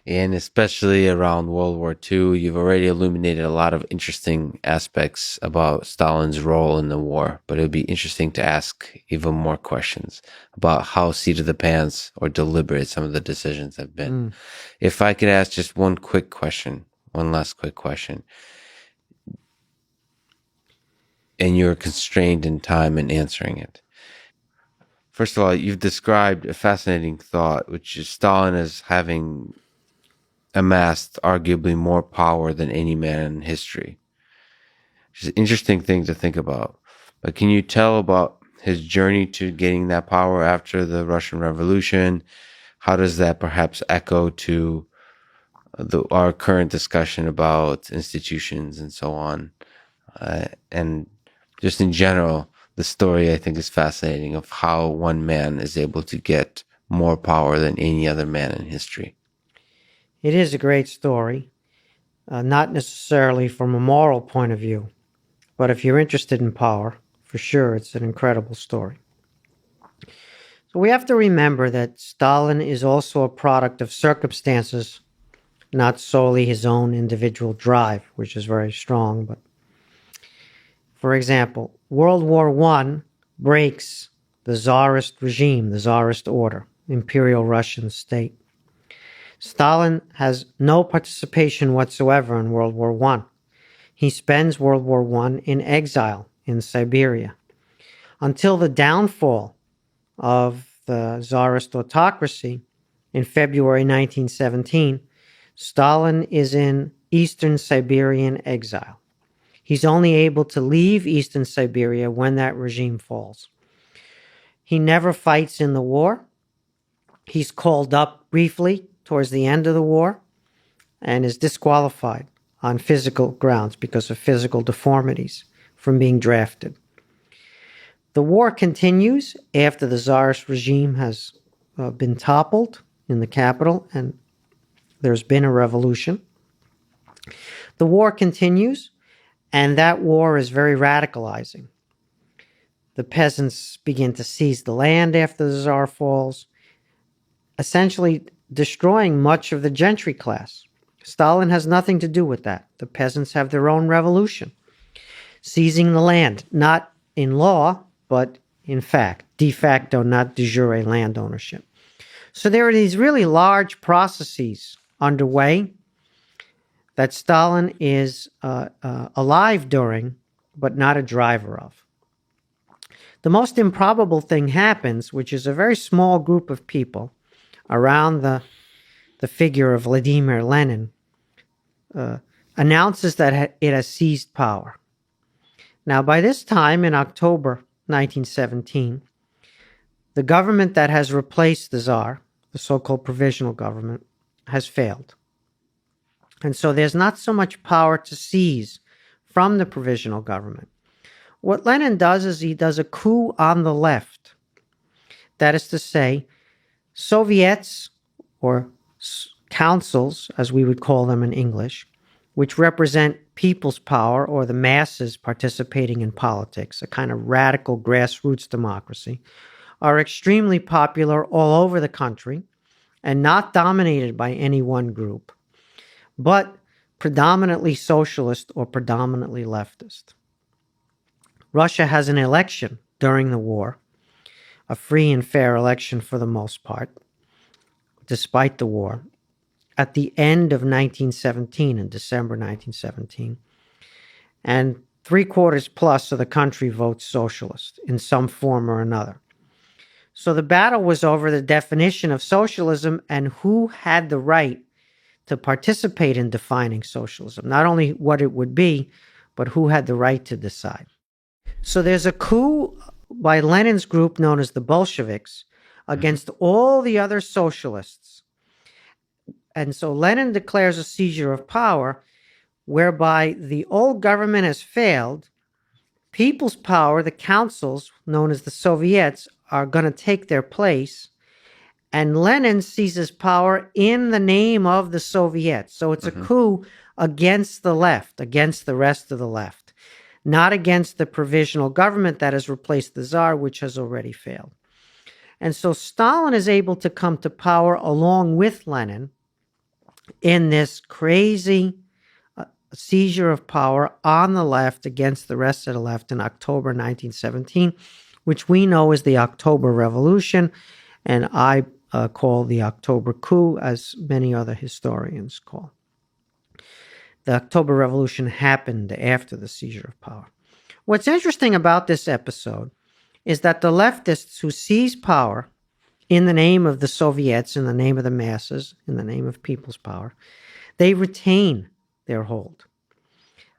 And especially around World War II, you've already illuminated a lot of interesting aspects about Stalin's role in the war. But it would be interesting to ask even more questions about how seat of the pants or deliberate some of the decisions have been. If I could ask just one last quick question. And you're constrained in time in answering it. First of all, you've described a fascinating thought, which is Stalin as having amassed arguably more power than any man in history. It's an interesting thing to think about. But can you tell about his journey to getting that power after the Russian Revolution? How does that perhaps echo to our current discussion about institutions and so on? And just in general, the story I think is fascinating of how one man is able to get more power than any other man in history.
It is a great story, not necessarily from a moral point of view, but if you're interested in power, for sure, it's an incredible story. So we have to remember that Stalin is also a product of circumstances, not solely his own individual drive, which is very strong. But, for example, World War I breaks the Tsarist regime, the Tsarist order, Imperial Russian state. Stalin has no participation whatsoever in World War I. He spends World War I in exile in Siberia. Until the downfall of the Tsarist autocracy in February 1917, Stalin is in Eastern Siberian exile. He's only able to leave Eastern Siberia when that regime falls. He never fights in the war. He's called up briefly towards the end of the war and is disqualified on physical grounds because of physical deformities from being drafted. The war continues after the Tsarist regime has been toppled in the capital and there's been a revolution. The war continues, and that war is very radicalizing. The peasants begin to seize the land after the Tsar falls, essentially destroying much of the gentry class. Stalin has nothing to do with that. The peasants have their own revolution, seizing the land, not in law, but in fact, de facto, not de jure land ownership. So there are these really large processes underway that Stalin is alive during, but not a driver of. The most improbable thing happens, which is a very small group of people around the figure of Vladimir Lenin announces that it has seized power. Now, by this time, in October 1917, the government that has replaced the Tsar, the so-called provisional government, has failed. And so there's not so much power to seize from the provisional government. What Lenin does is he does a coup on the left. That is to say, Soviets, or councils, as we would call them in English, which represent people's power or the masses participating in politics, a kind of radical grassroots democracy, are extremely popular all over the country and not dominated by any one group, but predominantly socialist or predominantly leftist. Russia has an election during the war, a free and fair election for the most part, despite the war, at the end of 1917, in December 1917. And 3/4+ of the country votes socialist in some form or another. So the battle was over the definition of socialism and who had the right to participate in defining socialism. Not only what it would be, but who had the right to decide. So there's a coup by Lenin's group known as the Bolsheviks against all the other socialists. And so Lenin declares a seizure of power whereby the old government has failed. People's power, the councils, known as the Soviets, are going to take their place. And Lenin seizes power in the name of the Soviets. So it's a coup against the left, against the rest of the left, not against the provisional government that has replaced the Tsar, which has already failed. And so Stalin is able to come to power along with Lenin in this crazy seizure of power on the left against the rest of the left in October 1917, which we know as the October Revolution, and I call the October coup, as many other historians call. The October Revolution happened after the seizure of power. What's interesting about this episode is that the leftists who seize power in the name of the Soviets, in the name of the masses, in the name of people's power, they retain their hold.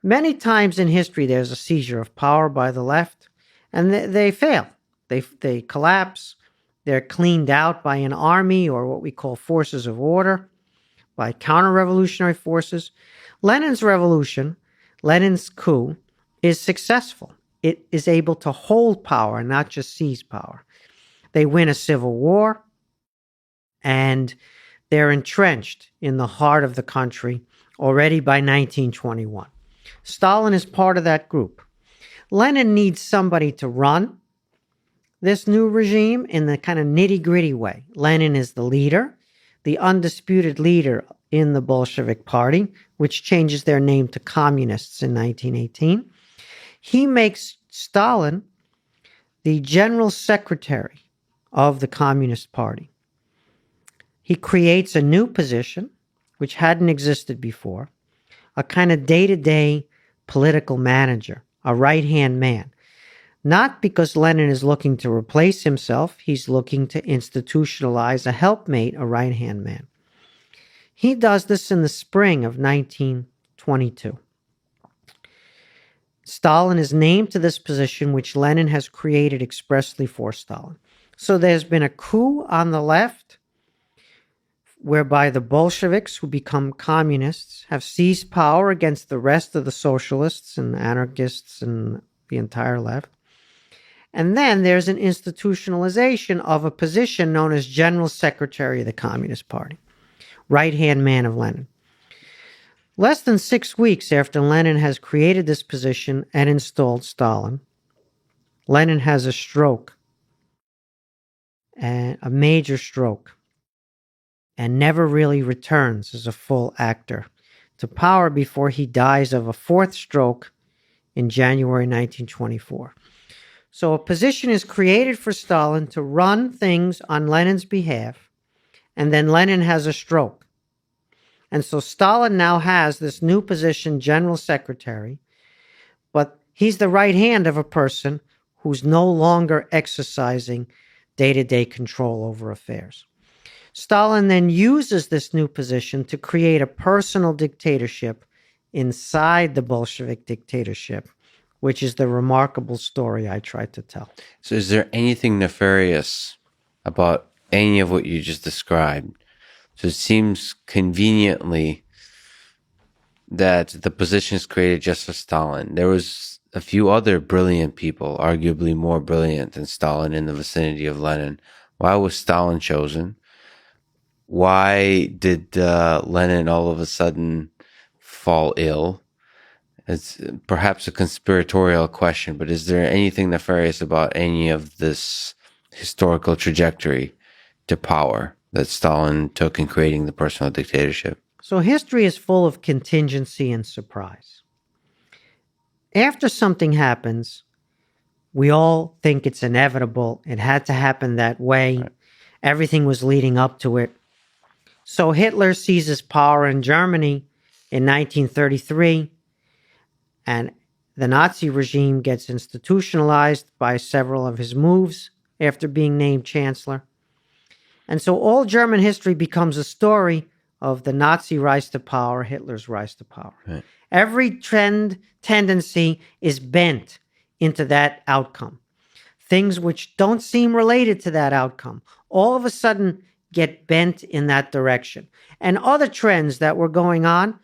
Many times in history, there's a seizure of power by the left, and they fail. They collapse. They're cleaned out by an army or what we call forces of order, by counter-revolutionary forces. Lenin's revolution, Lenin's coup, is successful. It is able to hold power, not just seize power. They win a civil war, and they're entrenched in the heart of the country already by 1921. Stalin is part of that group. Lenin needs somebody to run this new regime in the kind of nitty-gritty way. Lenin is the leader, the undisputed leader in the Bolshevik Party, which changes their name to Communists in 1918. He makes Stalin the general secretary of the Communist Party. He creates a new position, which hadn't existed before, a kind of day-to-day political manager, a right-hand man. Not because Lenin is looking to replace himself, he's looking to institutionalize a helpmate, a right-hand man. He does this in the spring of 1922. Stalin is named to this position, which Lenin has created expressly for Stalin. So there's been a coup on the left, whereby the Bolsheviks, who become communists, have seized power against the rest of the socialists and anarchists and the entire left. And then there's an institutionalization of a position known as General Secretary of the Communist Party, right-hand man of Lenin. Less than 6 weeks after Lenin has created this position and installed Stalin, Lenin has a stroke, and a major stroke, and never really returns as a full actor to power before he dies of a fourth stroke in January 1924. So a position is created for Stalin to run things on Lenin's behalf, And then Lenin has a stroke. And so Stalin now has this new position, general secretary, but he's the right hand of a person who's no longer exercising day-to-day control over affairs. Stalin then uses this new position to create a personal dictatorship inside the Bolshevik dictatorship, which is the remarkable story I tried to tell.
So is there anything nefarious about any of what you just described? So it seems conveniently that the position is created just for Stalin. There was a few other brilliant people, arguably more brilliant than Stalin, in the vicinity of Lenin. Why was Stalin chosen? Why did Lenin all of a sudden fall ill? It's perhaps a conspiratorial question, but is there anything nefarious about any of this historical trajectory to power that Stalin took in creating the personal dictatorship?
So history is full of contingency and surprise. After something happens, we all think it's inevitable. It had to happen that way. Right. Everything was leading up to it. So Hitler seizes power in Germany in 1933, and the Nazi regime gets institutionalized by several of his moves after being named chancellor. And so all German history becomes a story of the Nazi rise to power, Hitler's rise to power. Right. Every tendency is bent into that outcome. Things which don't seem related to that outcome all of a sudden get bent in that direction. And other trends that were going on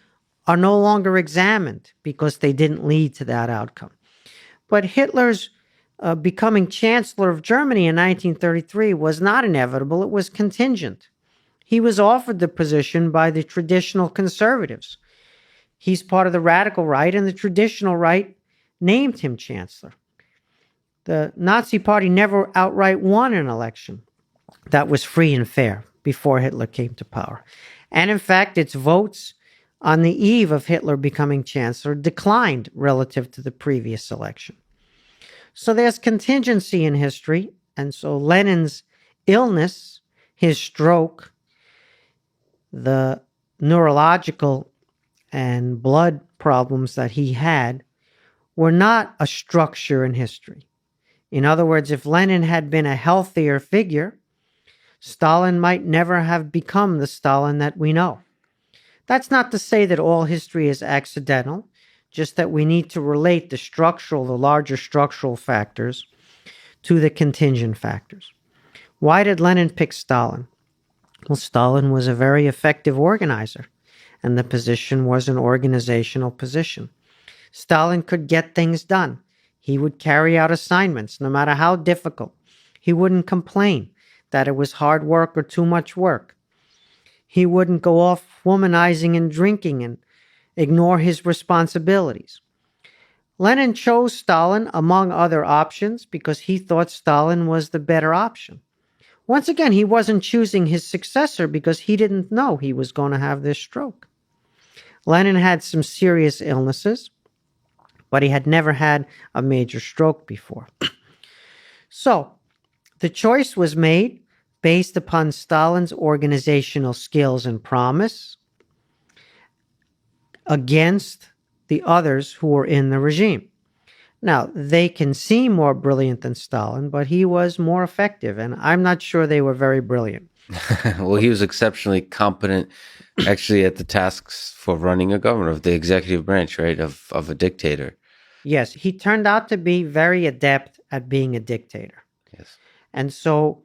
are no longer examined because they didn't lead to that outcome. But Hitler's becoming Chancellor of Germany in 1933 was not inevitable, it was contingent. He was offered the position by the traditional conservatives. He's part of the radical right, and the traditional right named him Chancellor. The Nazi Party never outright won an election that was free and fair before Hitler came to power. And in fact, its votes on the eve of Hitler becoming chancellor declined relative to the previous election. So there's contingency in history. And so Lenin's illness, his stroke, the neurological and blood problems that he had were not a structure in history. In other words, if Lenin had been a healthier figure, Stalin might never have become the Stalin that we know. That's not to say that all history is accidental, just that we need to relate the larger structural factors to the contingent factors. Why did Lenin pick Stalin? Well, Stalin was a very effective organizer, and the position was an organizational position. Stalin could get things done. He would carry out assignments, no matter how difficult. He wouldn't complain that it was hard work or too much work. He wouldn't go off womanizing and drinking and ignore his responsibilities. Lenin chose Stalin among other options because he thought Stalin was the better option. Once again, he wasn't choosing his successor because he didn't know he was going to have this stroke. Lenin had some serious illnesses, but he had never had a major stroke before. So, the choice was made based upon Stalin's organizational skills and promise against the others who were in the regime. Now, they can seem more brilliant than Stalin, but he was more effective, and I'm not sure they were very brilliant.
Well, he was exceptionally competent, actually, at the tasks for running a government, of the executive branch, right, of a dictator.
Yes, he turned out to be very adept at being a dictator.
Yes.
And so,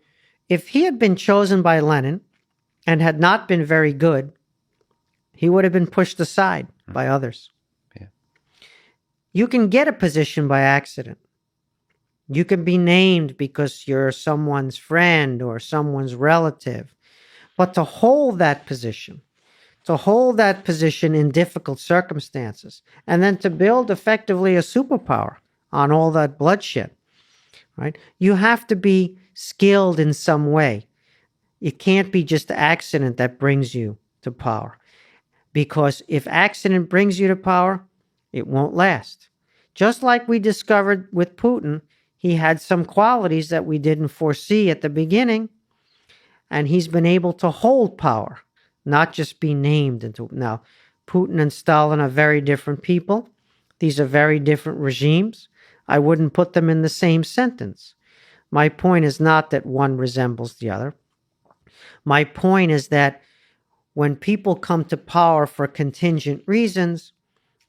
if he had been chosen by Lenin and had not been very good, he would have been pushed aside by others.
Yeah.
You can get a position by accident. You can be named because you're someone's friend or someone's relative. But to hold that position in difficult circumstances, and then to build effectively a superpower on all that bloodshed, right? You have to be skilled in some way. It can't be just accident that brings you to power. Because if accident brings you to power, it won't last. Just like we discovered with Putin, he had some qualities that we didn't foresee at the beginning. and he's been able to hold power, not just be named into. Now, Putin and Stalin are very different people. These are very different regimes. I wouldn't put them in the same sentence. My point is not that one resembles the other. My point is that when people come to power for contingent reasons,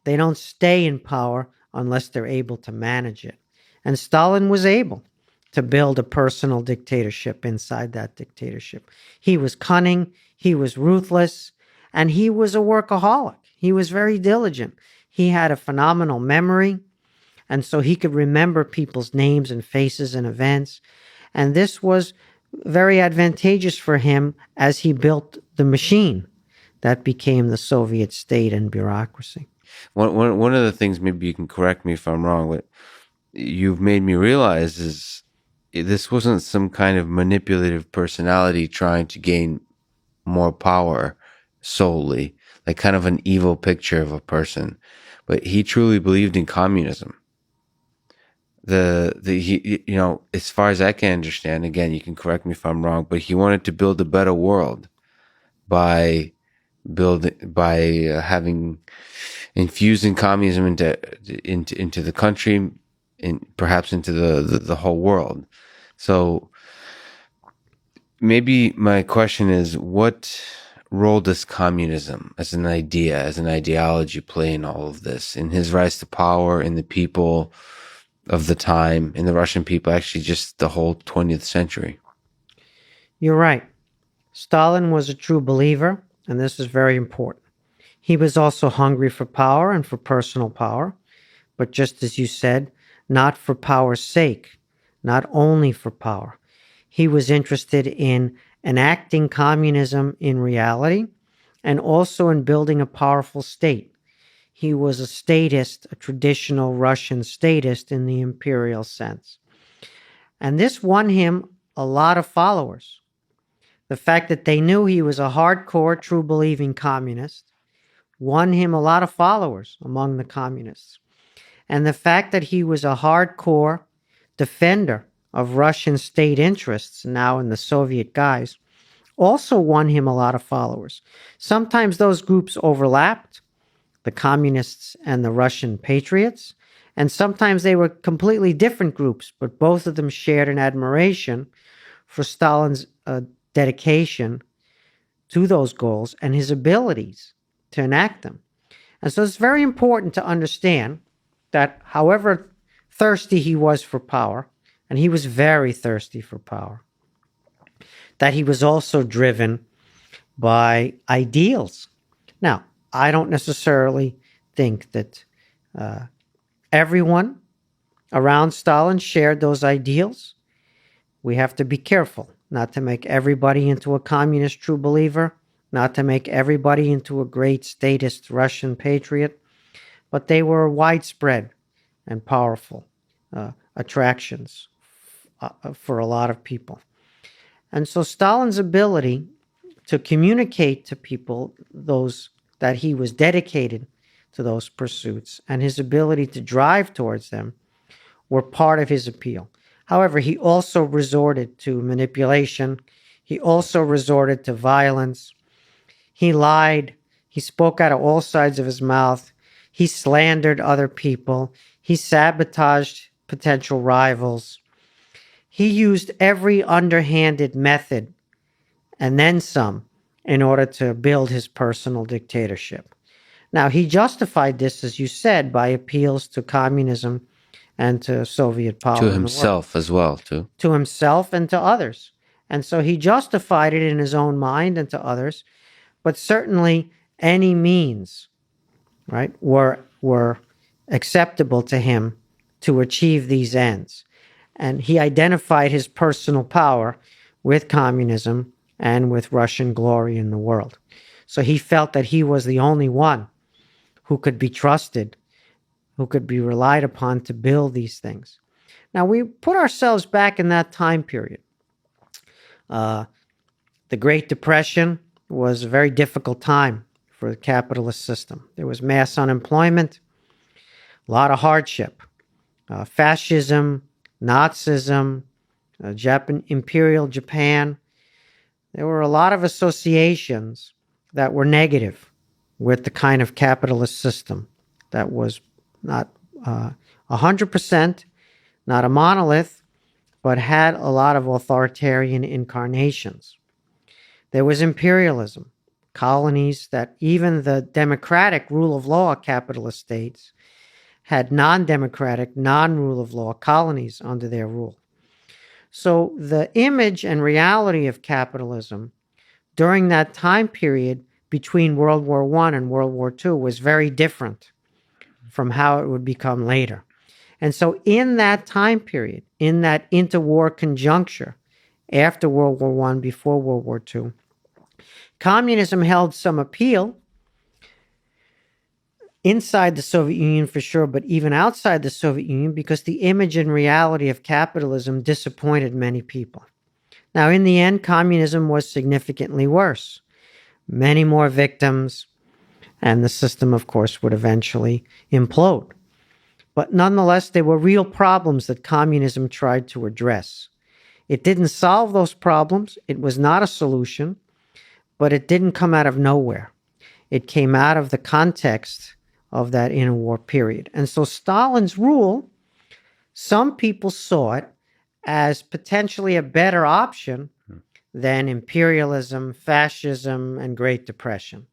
they don't stay in power unless they're able to manage it. And Stalin was able to build a personal dictatorship inside that dictatorship. He was cunning, he was ruthless, and he was a workaholic. He was very diligent. He had a phenomenal memory, and so he could remember people's names and faces and events. And this was very advantageous for him as he built the machine that became the Soviet state and bureaucracy.
One of the things, maybe you can correct me if I'm wrong, what you've made me realize is this wasn't some kind of manipulative personality trying to gain more power solely, like kind of an evil picture of a person, but he truly believed in communism. He, you know, as far as I can understand, again, you can correct me if I'm wrong, but he wanted to build a better world by having infusing communism into the country, and perhaps into the whole world. So maybe my question is, what role does communism as an idea, as an ideology, play in all of this, in his rise to power, in the people of the time, in the Russian people, actually just the whole 20th century?
You're right. Stalin was a true believer, and this is very important. He was also hungry for power and for personal power, but just as you said, not for power's sake, not only for power. He was interested in enacting communism in reality and also in building a powerful state. He was a statist, a traditional Russian statist in the imperial sense. And this won him a lot of followers. The fact that they knew he was a hardcore, true believing communist won him a lot of followers among the communists. And the fact that he was a hardcore defender of Russian state interests, now in the Soviet guise, also won him a lot of followers. Sometimes those groups overlapped, the communists and the Russian patriots, and sometimes they were completely different groups, but both of them shared an admiration for Stalin's dedication to those goals and his abilities to enact them. And so it's very important to understand that however thirsty he was for power, and he was very thirsty for power, that he was also driven by ideals. Now, I don't necessarily think that everyone around Stalin shared those ideals. We have to be careful not to make everybody into a communist true believer, not to make everybody into a great statist Russian patriot, but they were widespread and powerful attractions for a lot of people. And so Stalin's ability to communicate to people those that he was dedicated to those pursuits and his ability to drive towards them were part of his appeal. However, he also resorted to manipulation. He also resorted to violence. He lied. He spoke out of all sides of his mouth. He slandered other people. He sabotaged potential rivals. He used every underhanded method and then some in order to build his personal dictatorship. Now, he justified this, as you said, by appeals to communism and to Soviet power.
To himself as well, too.
To himself and to others. And so he justified it in his own mind and to others. But certainly any means, right, were acceptable to him to achieve these ends. And he identified his personal power with communism and with Russian glory in the world. So he felt that he was the only one who could be trusted, who could be relied upon to build these things. Now, we put ourselves back in that time period. The Great Depression was a very difficult time for the capitalist system. There was mass unemployment, a lot of hardship, fascism, Nazism, Imperial Japan there were a lot of associations that were negative with the kind of capitalist system that was not 100%, not a monolith, but had a lot of authoritarian incarnations. There was imperialism, colonies that even the democratic rule of law capitalist states had non-democratic, non-rule of law colonies under their rule. So the image and reality of capitalism during that time period between World War I and World War II was very different from how it would become later. And so in that time period, in that interwar conjuncture, after World War I, before World War II, communism held some appeal inside the Soviet Union for sure, but even outside the Soviet Union, because the image and reality of capitalism disappointed many people. Now, in the end, communism was significantly worse. Many more victims, and the system, of course, would eventually implode. But nonetheless, there were real problems that communism tried to address. It didn't solve those problems. It was not a solution, but it didn't come out of nowhere. It came out of the context of that interwar period. And so Stalin's rule, some people saw it as potentially a better option than imperialism, fascism, and Great Depression.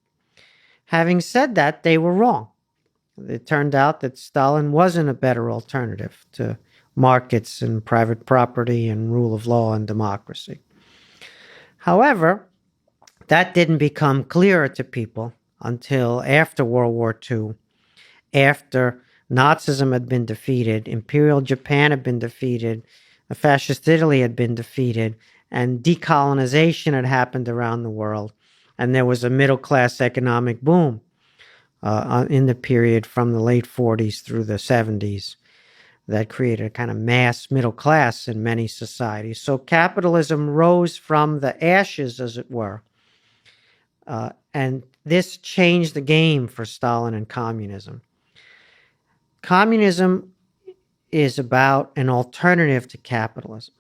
Having said that, they were wrong. It turned out that Stalin wasn't a better alternative to markets and private property and rule of law and democracy. However, that didn't become clearer to people until after World War II, after Nazism had been defeated, Imperial Japan had been defeated, Fascist Italy had been defeated, and decolonization had happened around the world. And there was a middle-class economic boom in the period from the late 40s through the 70s that created a kind of mass middle class in many societies. So capitalism rose from the ashes, as it were. And this changed the game for Stalin and communism. Communism is about an alternative to capitalism.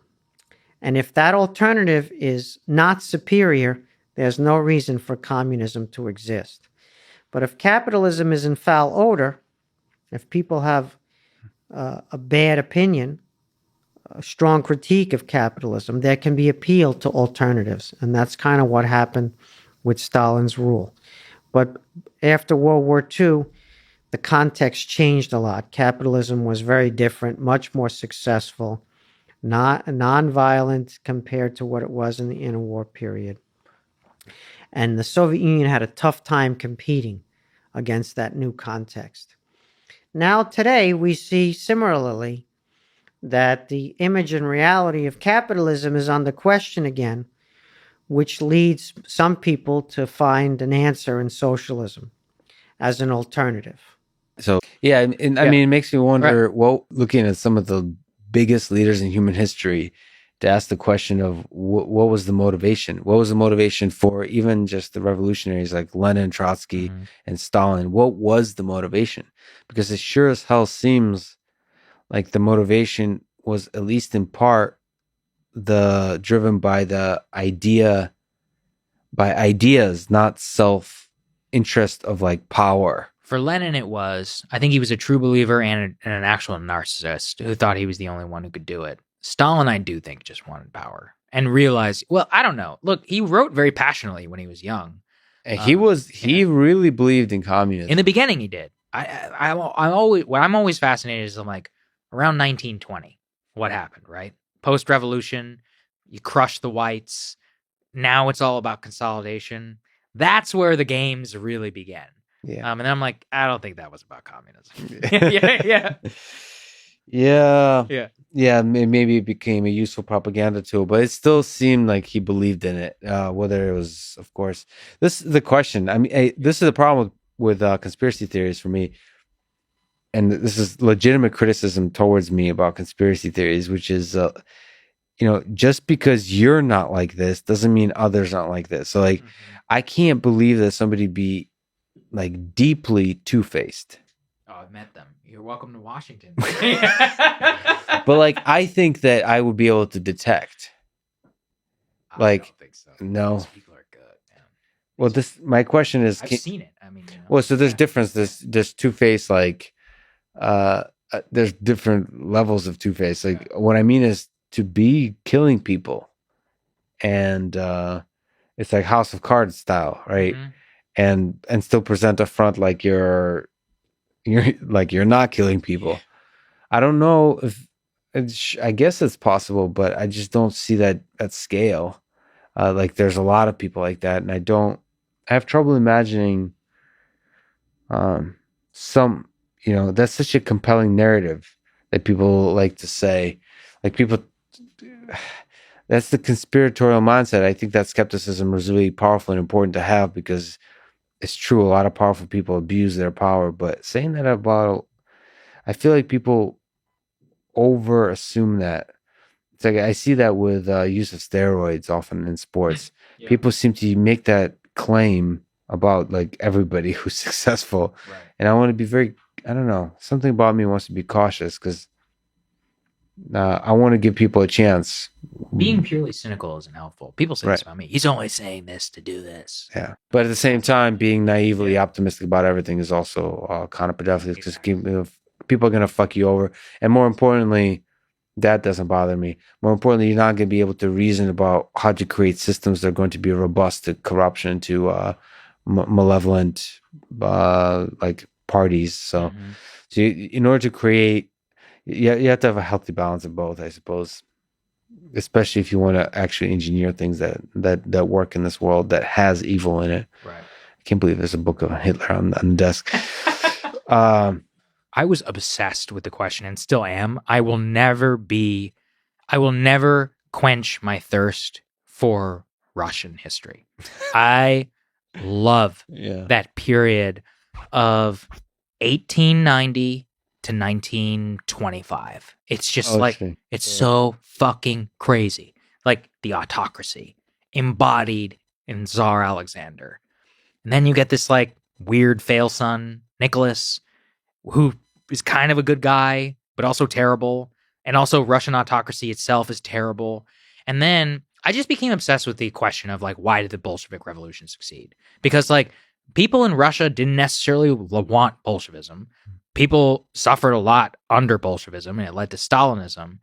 And if that alternative is not superior, there's no reason for communism to exist. But if capitalism is in foul odor, if people have a bad opinion, a strong critique of capitalism, there can be appeal to alternatives. And that's kind of what happened with Stalin's rule. But after World War II, the context changed a lot. Capitalism was very different, much more successful, not nonviolent compared to what it was in the interwar period. And the Soviet Union had a tough time competing against that new context. Now, today, we see similarly that the image and reality of capitalism is under question again, which leads some people to find an answer in socialism as an alternative.
So, yeah, and I mean, it makes me wonder, well, looking at some of the biggest leaders in human history, to ask the question of what was the motivation? What was the motivation for even just the revolutionaries like Lenin, Trotsky, and Stalin? What was the motivation? Because it sure as hell seems like the motivation was, at least in part, driven by the ideas, not self-interest of like power.
For Lenin, it was, I think he was a true believer and an actual narcissist who thought he was the only one who could do it. Stalin, I do think, just wanted power and realized, well, I don't know. Look, he wrote very passionately when he was young.
He really believed in communism.
In the beginning, he did. I'm always fascinated is I'm like, around 1920, what happened, right? Post-revolution, you crush the whites. Now it's all about consolidation. That's where the games really began.
Yeah.
And then I'm like, I don't think that was about communism.
Yeah, maybe it became a useful propaganda tool, but it still seemed like he believed in it. Whether it was, of course, this is the question. I mean, this is the problem with conspiracy theories for me, and this is legitimate criticism towards me about conspiracy theories, which is, just because you're not like this doesn't mean others aren't like this. So, like, I can't believe that somebody be like deeply two-faced.
Oh, I've met them. You're welcome to Washington.
But like, I think that I would be able to detect.
I don't think so.
No.
These people are good, man.
Well, my question is,
I've seen it. I mean,
well, so there's difference. There's Two-Face, like, there's different levels of Two-Face. Like, what I mean is to be killing people, and it's like House of Cards style, right?
Mhm.
And still present a front like you're not killing people. I don't know if I guess it's possible, but I just don't see that at scale. Like there's a lot of people like that, and I have trouble imagining some, that's such a compelling narrative that people like to say. Like people, that's the conspiratorial mindset. I think that skepticism is really powerful and important to have, because it's true, a lot of powerful people abuse their power. But saying that about, I feel like people over assume that. It's like I see that with use of steroids often in sports.
Yeah.
People seem to make that claim about like everybody who's successful.
Right.
And I want to be very, I don't know, something about me wants to be cautious, because I want to give people a chance.
Being purely cynical isn't helpful. People say this about me. He's only saying this to do this.
Yeah. But at the same time, being naively optimistic about everything is also counterproductive, because people are going to fuck you over. And more importantly, that doesn't bother me. More importantly, you're not going to be able to reason about how to create systems that are going to be robust to corruption, to malevolent like parties. So, in order to create, you have to have a healthy balance of both, I suppose. Especially if you want to actually engineer things that work in this world that has evil in it.
Right.
I can't believe there's a book of Hitler on the desk.
I was obsessed with the question and still am. I will never quench my thirst for Russian history. I love that period of 1890 to 1925. It's just it's so fucking crazy. Like the autocracy embodied in Tsar Alexander. And then you get this like weird fail son, Nicholas, who is kind of a good guy, but also terrible. And also Russian autocracy itself is terrible. And then I just became obsessed with the question of like, why did the Bolshevik Revolution succeed? Because like people in Russia didn't necessarily want Bolshevism. People suffered a lot under Bolshevism, and it led to Stalinism.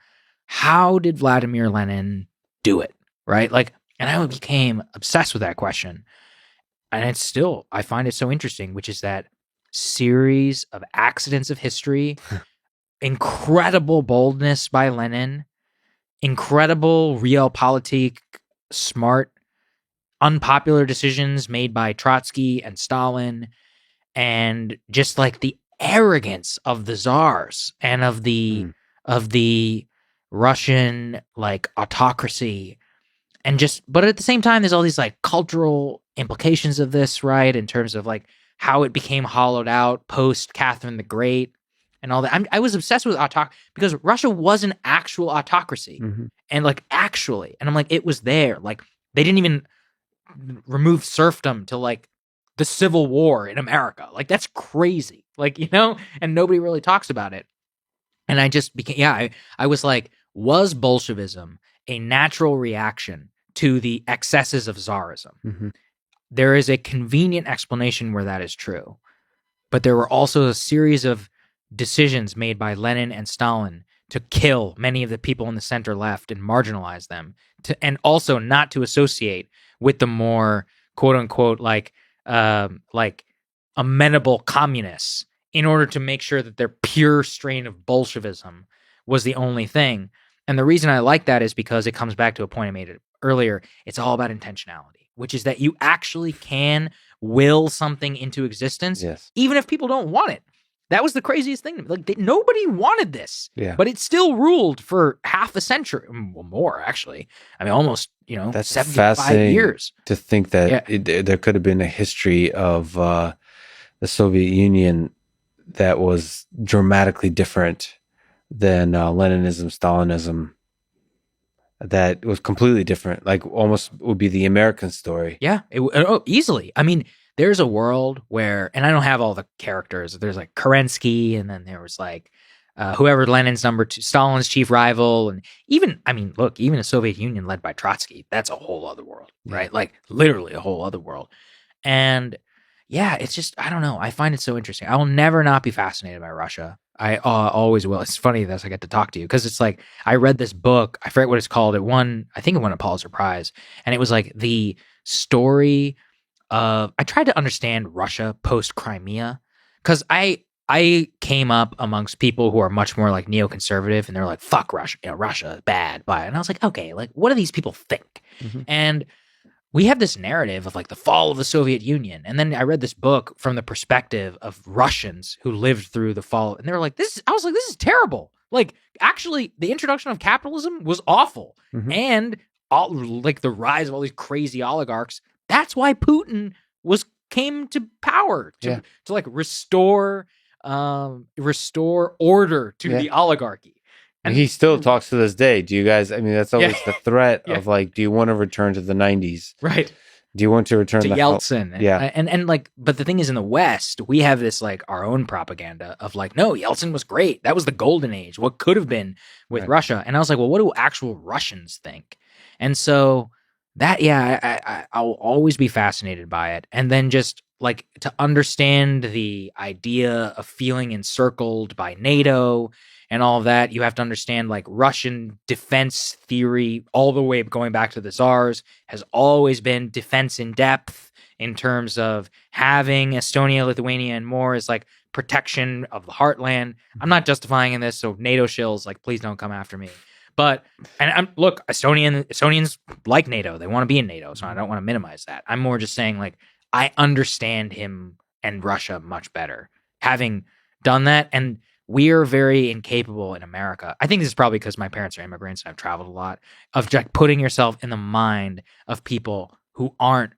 How did Vladimir Lenin do it? Right? Like, and I became obsessed with that question. And it's still, I find it so interesting, which is that series of accidents of history, incredible boldness by Lenin, incredible realpolitik, smart, unpopular decisions made by Trotsky and Stalin, and just like the arrogance of the czars and of the Russian like autocracy. And just, but at the same time, there's all these like cultural implications of this, right? In terms of like how it became hollowed out post Catherine the Great and all that. I was obsessed with autocracy because Russia was an actual autocracy, and like actually, and I'm like, it was there. Like they didn't even remove serfdom till like the Civil War in America. Like that's crazy. Like, and nobody really talks about it. And I just became, I was like, was Bolshevism a natural reaction to the excesses of Tsarism? There is a convenient explanation where that is true. But there were also a series of decisions made by Lenin and Stalin to kill many of the people in the center left and marginalize them, and also not to associate with the more quote unquote like amenable communists, in order to make sure that their pure strain of Bolshevism was the only thing. And the reason I like that is because it comes back to a point I made earlier. It's all about intentionality, which is that you actually can will something into existence, even if people don't want it. That was the craziest thing. Like nobody wanted this, but it still ruled for half a century, well, more actually. I mean, almost,
that's
75 years.
To think that there could have been a history of the Soviet Union that was dramatically different than Leninism, Stalinism. That was completely different. Like almost would be the American story.
Yeah, easily. I mean, there's a world where, and I don't have all the characters. There's like Kerensky, and then there was like whoever Lenin's number two, Stalin's chief rival, and even the Soviet Union led by Trotsky, that's a whole other world, right? Like literally a whole other world. And yeah, it's just, I don't know. I find it so interesting. I will never not be fascinated by Russia. I always will. It's funny that I get to talk to you because it's like I read this book. I forget what it's called. I think it won a Pulitzer Prize, and it was like the story of. I tried to understand Russia post Crimea because I came up amongst people who are much more like neoconservative, and they're like, "Fuck Russia, Russia, bad." Bye. And I was like, "Okay, like, what do these people think?" And we have this narrative of like the fall of the Soviet Union, and then I read this book from the perspective of Russians who lived through the fall, and they were like, "This." I was like, "This is terrible." Like, actually, the introduction of capitalism was awful, and like the rise of all these crazy oligarchs. That's why Putin came to power to like restore order to the oligarchy.
And he still talks to this day. Do you guys, I mean, that's always the threat of like, do you want to return to the 90s?
Right.
Do you want to return
to Yeltsin?
Yeah.
And like, but the thing is, in the West, we have this like our own propaganda of like, no, Yeltsin was great. That was the golden age. What could have been with Russia? And I was like, well, what do actual Russians think? And so that, I'll always be fascinated by it. And then just like to understand the idea of feeling encircled by NATO and all of that, you have to understand like Russian defense theory all the way going back to the Tsars has always been defense in depth in terms of having Estonia, Lithuania, and more as like protection of the heartland. I'm not justifying in this, so NATO shills, like, please don't come after me. But, and look, Estonians like NATO. They want to be in NATO, so I don't want to minimize that. I'm more just saying, like, I understand him and Russia much better, having done that. And we are very incapable in America. I think this is probably because my parents are immigrants and I've traveled a lot, of just putting yourself in the mind of people who aren't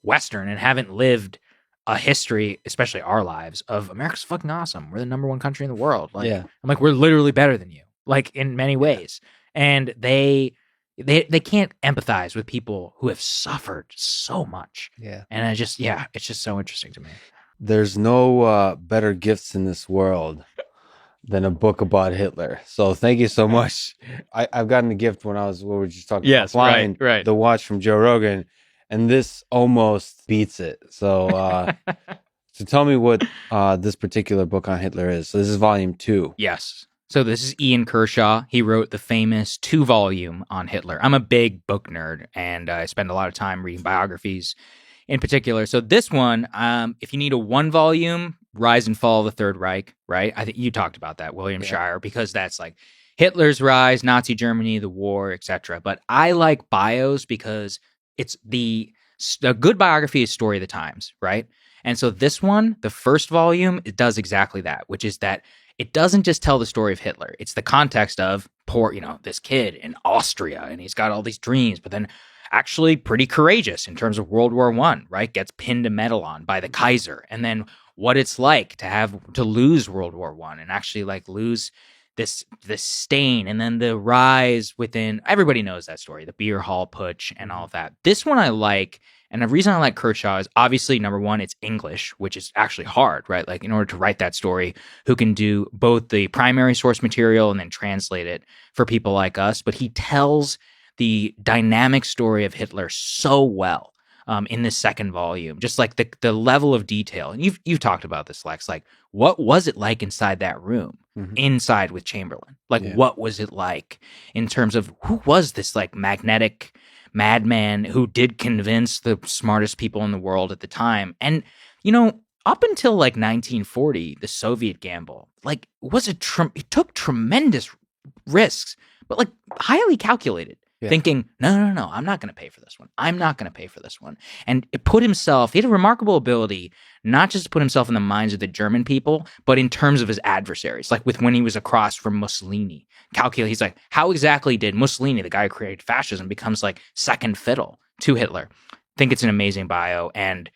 Western and haven't lived a history, especially our lives, of America's fucking awesome. We're the number one country in the world. Like, I'm like, we're literally better than you, like in many ways. And they can't empathize with people who have suffered so much. Yeah. And it's just so interesting to me.
There's no better gifts in this world than a book about Hitler. So thank you so much. I've gotten a gift when we were just talking about flying, the watch from Joe Rogan, and this almost beats it. So so tell me what this particular book on Hitler is. So this is volume 2.
Yes. So this is Ian Kershaw. He wrote the famous 2-volume on Hitler. I'm a big book nerd, and I spend a lot of time reading biographies in particular. So this one, if you need a 1-volume, Rise and Fall of the Third Reich, right? I think you talked about that, William Shirer, because that's like Hitler's rise, Nazi Germany, the war, etc. But I like bios because it's a good biography is story of the times, right? And so this one, the first volume, it does exactly that, which is that it doesn't just tell the story of Hitler. It's the context of poor, this kid in Austria, and he's got all these dreams, but then actually pretty courageous in terms of World War I, right? Gets pinned a medal on by the Kaiser. And then what it's like to lose World War I and actually like lose this stain, and then the rise within, everybody knows that story, the beer hall putsch and all of that. This one I like, and the reason I like Kershaw is obviously, number one, it's English, which is actually hard, right? Like in order to write that story, who can do both the primary source material and then translate it for people like us. But he tells the dynamic story of Hitler so well in this second volume, just like the level of detail. And you've talked about this, Lex, like what was it like inside that room, inside with Chamberlain? Like what was it like in terms of who was this like magnetic madman who did convince the smartest people in the world at the time? And, up until like 1940, the Soviet gamble, like it took tremendous risks, but like highly calculated. Thinking, no, I'm not going to pay for this one. I'm not going to pay for this one. And he had a remarkable ability, not just to put himself in the minds of the German people, but in terms of his adversaries, like when he was across from Mussolini. He's like, how exactly did Mussolini, the guy who created fascism, becomes like second fiddle to Hitler? I think it's an amazing bio. And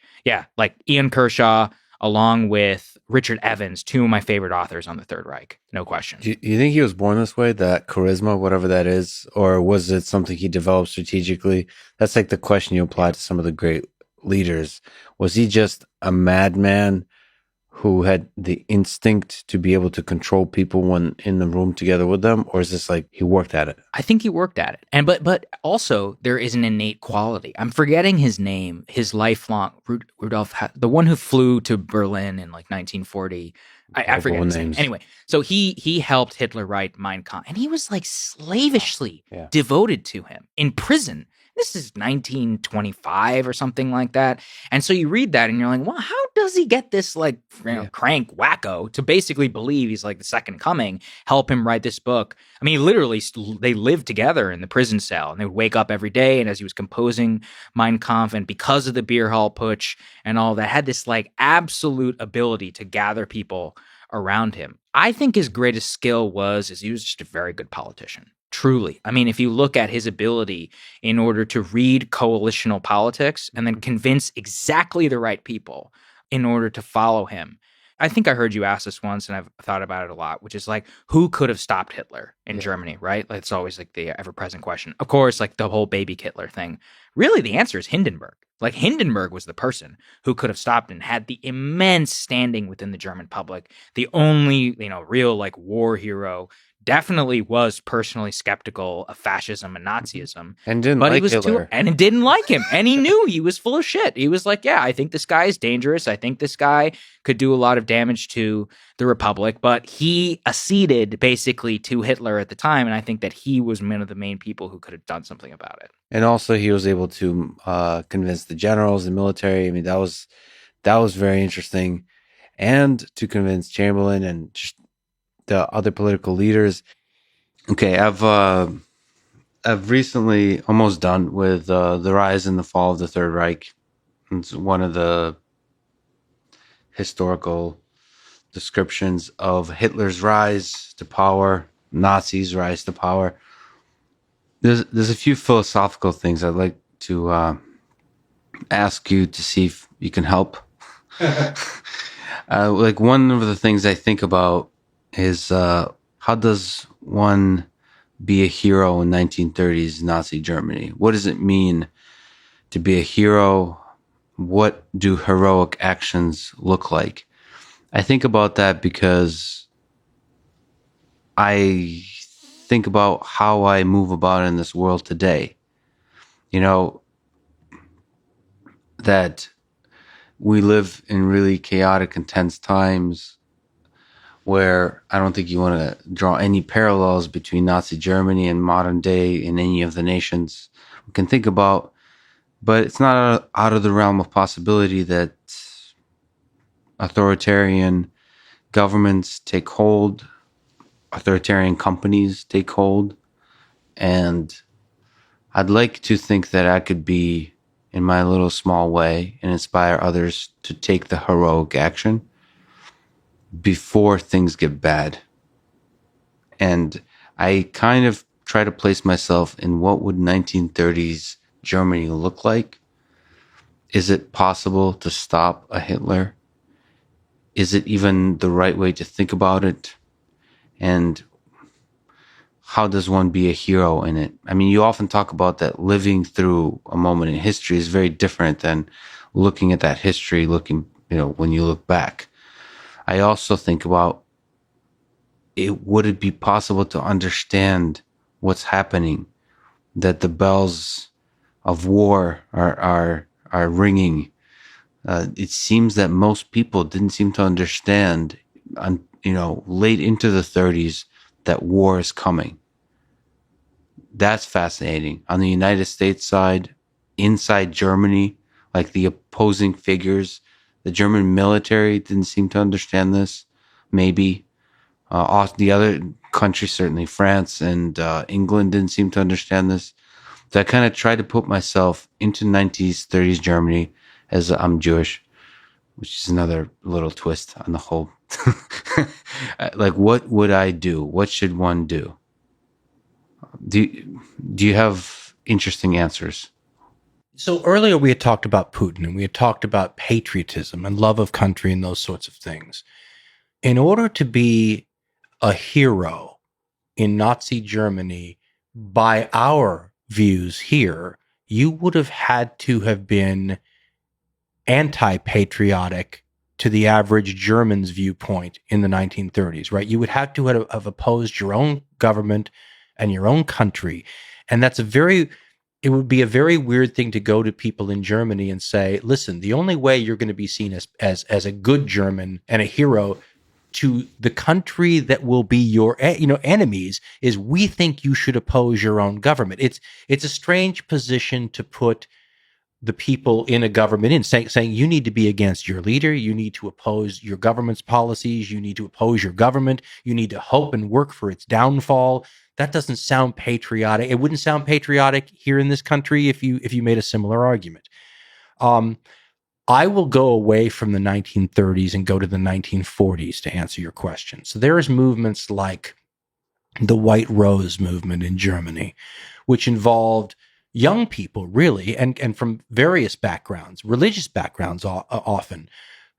like Ian Kershaw, along with Richard Evans, 2 of my favorite authors on the Third Reich. No question.
Do you think he was born this way, that charisma, whatever that is? Or was it something he developed strategically? That's like the question you apply to some of the great leaders. Was he just a madman who had the instinct to be able to control people when in the room together with them, or is this like he worked at it?
I think he worked at it, and but also there is an innate quality. I'm forgetting his name. His lifelong Rudolf, the one who flew to Berlin in like 1940. I forget his name. Anyway, so he helped Hitler write Mein Kampf, and he was like slavishly devoted to him in prison. This is 1925 or something like that. And so you read that and you're like, well, how does he get this like crank wacko to basically believe he's like the second coming, help him write this book? I mean, literally, they lived together in the prison cell and they would wake up every day. And as he was composing Mein Kampf, and because of the beer hall putsch and all that, had this like absolute ability to gather people around him. I think his greatest skill is he was just a very good politician. Truly. I mean, if you look at his ability in order to read coalitional politics and then convince exactly the right people in order to follow him. I think I heard you ask this once, and I've thought about it a lot, which is like, who could have stopped Hitler in Germany, right? Like, it's always like the ever-present question. Of course, like the whole baby Hitler thing. Really, the answer is Hindenburg. Like, Hindenburg was the person who could have stopped and had the immense standing within the German public. The only, real like war hero. Definitely was personally skeptical of fascism and Nazism,
and didn't like Hitler.
And didn't like him, and he knew he was full of shit. He was like, "Yeah, I think this guy is dangerous. I think this guy could do a lot of damage to the Republic." But he acceded basically to Hitler at the time, and I think that he was one of the main people who could have done something about it.
And also, he was able to convince the generals and military. I mean, that was very interesting, and to convince Chamberlain and just the other political leaders. Okay, I've recently almost done with the rise and the fall of the Third Reich. It's one of the historical descriptions of Hitler's rise to power, Nazis' rise to power. There's a few philosophical things I'd like to ask you to see if you can help. Like, one of the things I think about is how does one be a hero in 1930s Nazi Germany? What does it mean to be a hero? What do heroic actions look like? I think about that because I think about how I move about in this world today. That we live in really chaotic and tense times, where I don't think you want to draw any parallels between Nazi Germany and modern day in any of the nations we can think about, but it's not out of the realm of possibility that authoritarian governments take hold, authoritarian companies take hold, and I'd like to think that I could be, in my little small way, and inspire others to take the heroic action before things get bad. And I kind of try to place myself in what would 1930s Germany look like. Is it possible to stop a Hitler? Is it even the right way to think about it? And how does one be a hero in it? I mean, you often talk about that living through a moment in history is very different than looking at that history, when you look back. I also think about would it be possible to understand what's happening, that the bells of war are ringing. It seems that most people didn't seem to understand, late into the 30s, that war is coming. That's fascinating. On the United States side, inside Germany, like the opposing figures, the German military didn't seem to understand this. Maybe the other countries, certainly France and England, didn't seem to understand this. So I kind of tried to put myself into 1930s, 30s Germany, as I'm Jewish, which is another little twist on the whole. Like, what would I do? What should one do? Do you have interesting answers?
So earlier we had talked about Putin, and we had talked about patriotism and love of country and those sorts of things. In order to be a hero in Nazi Germany, by our views here, you would have had to have been anti-patriotic to the average German's viewpoint in the 1930s, right? You would have to have opposed your own government and your own country. And it would be a very weird thing to go to people in Germany and say, listen, the only way you're going to be seen as a good German and a hero to the country that will be your enemies is we think you should oppose your own government. It's a strange position to put the people in a government in, saying you need to be against your leader, you need to oppose your government's policies, you need to oppose your government, you need to hope and work for its downfall. That doesn't sound patriotic. It wouldn't sound patriotic here in this country if you made a similar argument. I will go away from the 1930s and go to the 1940s to answer your question. So there's movements like the White Rose movement in Germany, which involved young people, really, and from various backgrounds, religious backgrounds often,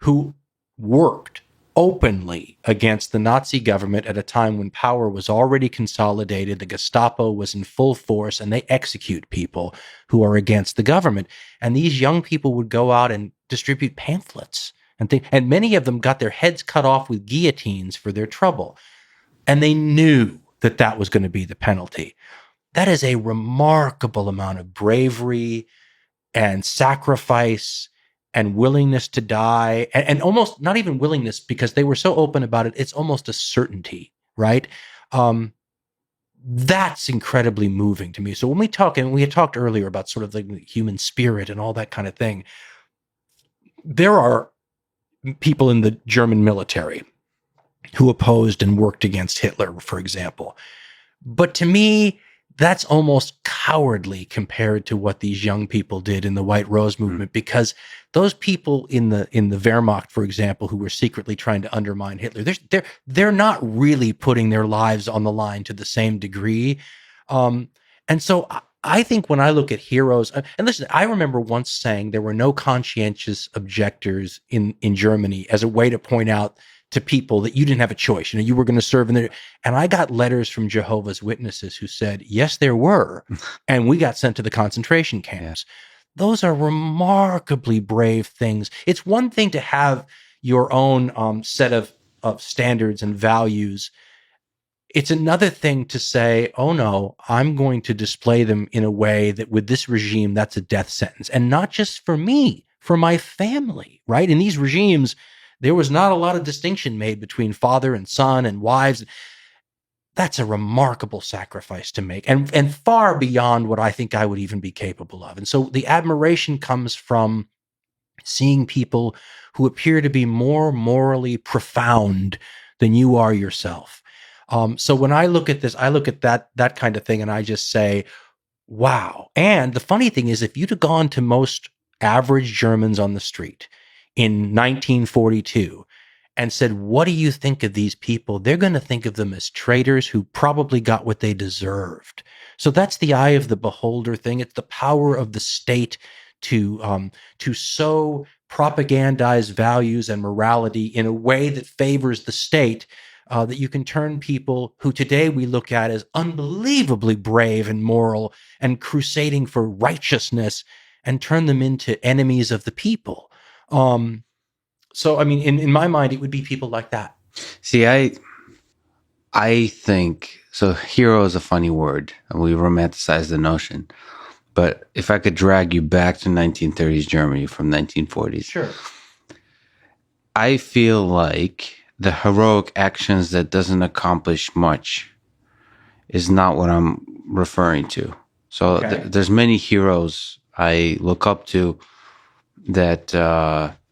who worked openly against the Nazi government at a time when power was already consolidated, the Gestapo was in full force, and they execute people who are against the government. And these young people would go out and distribute pamphlets and many of them got their heads cut off with guillotines for their trouble. And they knew that that was going to be the penalty. That is a remarkable amount of bravery and sacrifice and willingness to die, and almost not even willingness, because they were so open about it. It's almost a certainty, right? That's incredibly moving to me. So when we talk, and we had talked earlier about sort of the human spirit and all that kind of thing, there are people in the German military who opposed and worked against Hitler, for example. But to me, that's almost cowardly compared to what these young people did in the White Rose movement, because those people in the Wehrmacht, for example, who were secretly trying to undermine Hitler, they're not really putting their lives on the line to the same degree. And so I think when I look at heroes, and listen, I remember once saying there were no conscientious objectors in Germany as a way to point out to people that you didn't have a choice. You were going to serve in there. And I got letters from Jehovah's Witnesses who said, yes, there were. And we got sent to the concentration camps. Those are remarkably brave things. It's one thing to have your own set of standards and values. It's another thing to say, oh no, I'm going to display them in a way that with this regime, that's a death sentence. And not just for me, for my family, right? In these regimes, there was not a lot of distinction made between father and son and wives. That's a remarkable sacrifice to make, and far beyond what I think I would even be capable of. And so the admiration comes from seeing people who appear to be more morally profound than you are yourself. So when I look at this, I look at that kind of thing and I just say, wow. And the funny thing is, if you'd have gone to most average Germans on the street in 1942 and said, what do you think of these people? They're going to think of them as traitors who probably got what they deserved. So that's the eye of the beholder thing. It's the power of the state to so propagandize values and morality in a way that favors the state, that you can turn people who today we look at as unbelievably brave and moral and crusading for righteousness and turn them into enemies of the people. So, I mean, in my mind, it would be people like that.
See, I think, so hero is a funny word, and we romanticize the notion. But if I could drag you back to 1930s Germany from 1940s.
Sure.
I feel like the heroic actions that doesn't accomplish much is not what I'm referring to. So there's many heroes I look up to that,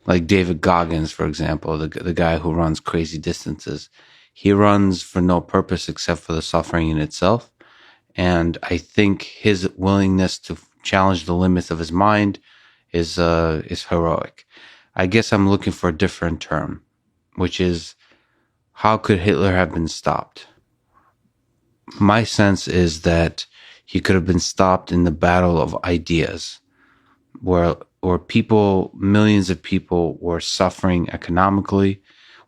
like David Goggins, for example, the guy who runs crazy distances. He runs for no purpose except for the suffering in itself. And I think his willingness to challenge the limits of his mind is heroic. I guess I'm looking for a different term, which is, how could Hitler have been stopped? My sense is that he could have been stopped in the battle of ideas, where people, millions of people were suffering economically,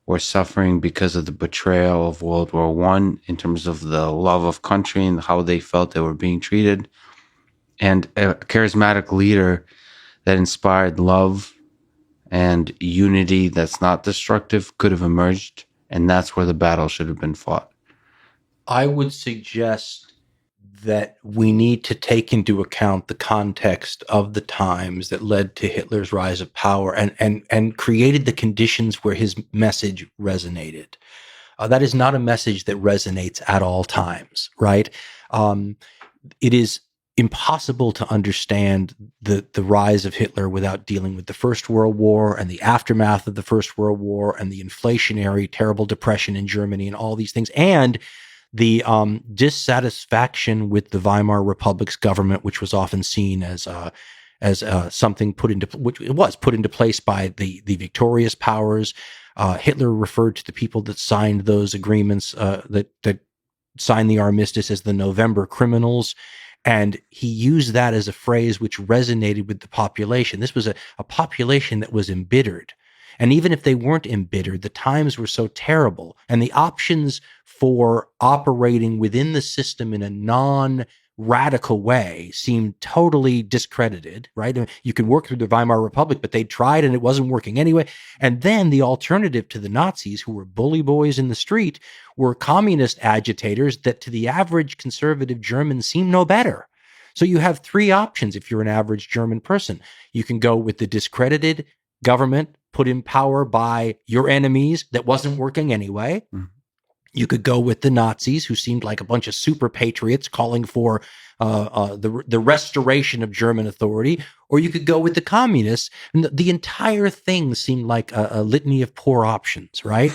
were suffering because of the betrayal of World War I in terms of the love of country and how they felt they were being treated. And a charismatic leader that inspired love and unity that's not destructive could have emerged, and that's where the battle should have been fought?
I would suggest that we need to take into account the context of the times that led to Hitler's rise of power and created the conditions where his message resonated. That is not a message that resonates at all times, right? It is impossible to understand the rise of Hitler without dealing with the First World War and the aftermath of the First World War and the inflationary, terrible depression in Germany and all these things, and the dissatisfaction with the Weimar Republic's government, which was often seen as something which it was put into place by the victorious powers. Hitler referred to the people that signed those agreements, that signed the armistice, as the November criminals. And he used that as a phrase which resonated with the population. This was a population that was embittered. And even if they weren't embittered, the times were so terrible. And the options for operating within the system in a non-radical way seemed totally discredited, right? You could work through the Weimar Republic, but they tried and it wasn't working anyway. And then the alternative to the Nazis, who were bully boys in the street, were communist agitators that to the average conservative German seemed no better. So you have three options if you're an average German person. You can go with the discredited government put in power by your enemies that wasn't working anyway. Mm. You could go with the Nazis, who seemed like a bunch of super patriots calling for the restoration of German authority, or you could go with the communists. And the entire thing seemed like a litany of poor options, right?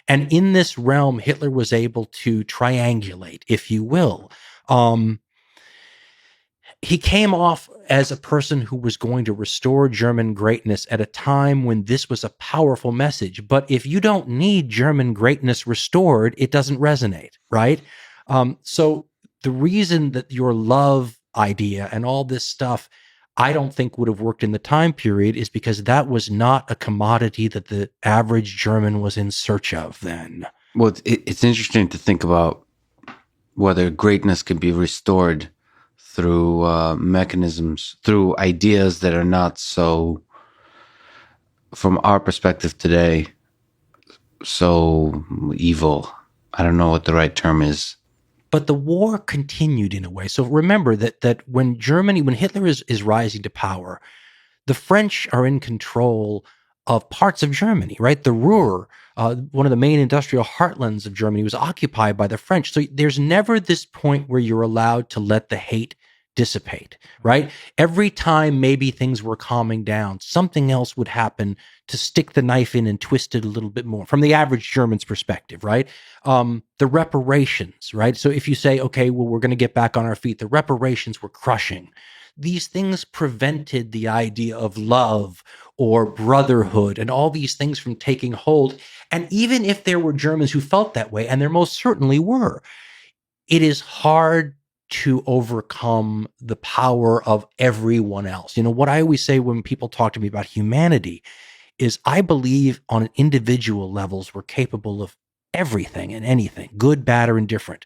And in this realm, Hitler was able to triangulate, if you will. He came off as a person who was going to restore German greatness at a time when this was a powerful message. But if you don't need German greatness restored, it doesn't resonate, right? So the reason that your love idea and all this stuff, I don't think would have worked in the time period is because that was not a commodity that the average German was in search of then.
Well, it's interesting to think about whether greatness can be restored through mechanisms, through ideas that are not so, from our perspective today, so evil. I don't know what the right term is.
But the war continued in a way. So remember that when Hitler is rising to power, the French are in control of parts of Germany, right? The Ruhr, one of the main industrial heartlands of Germany, was occupied by the French. So there's never this point where you're allowed to let the hate dissipate, right? Every time maybe things were calming down, something else would happen to stick the knife in and twist it a little bit more from the average German's perspective, right? The reparations, right? So if you say, okay, well, we're going to get back on our feet, the reparations were crushing. These things prevented the idea of love or brotherhood and all these things from taking hold. And even if there were Germans who felt that way, and there most certainly were, it is hard to overcome the power of everyone else. You know, what I always say when people talk to me about humanity is I believe on an individual levels, we're capable of everything and anything, good, bad, or indifferent.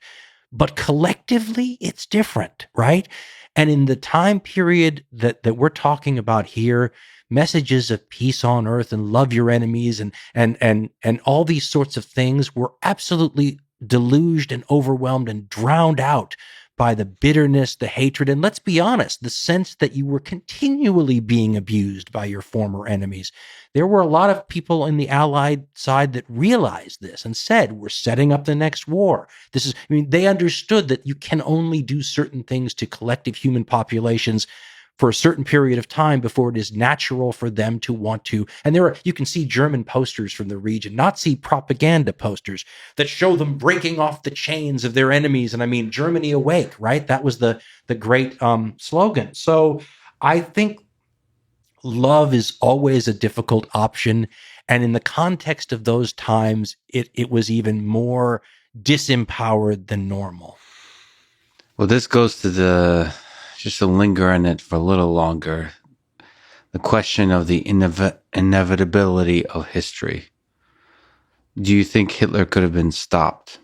But collectively, it's different, right? And in the time period that we're talking about here, messages of peace on earth and love your enemies and all these sorts of things were absolutely deluged and overwhelmed and drowned out by the bitterness, the hatred, and let's be honest, the sense that you were continually being abused by your former enemies. There were a lot of people in the Allied side that realized this and said, we're setting up the next war. They understood that you can only do certain things to collective human populations for a certain period of time before it is natural for them to want to. And you can see German posters from the region, Nazi propaganda posters that show them breaking off the chains of their enemies. And I mean, Germany awake, right? That was the great slogan. So I think love is always a difficult option. And in the context of those times, it was even more disempowered than normal.
Well, this goes to just to linger on it for a little longer, the question of the inevitability of history. Do you think Hitler could have been stopped?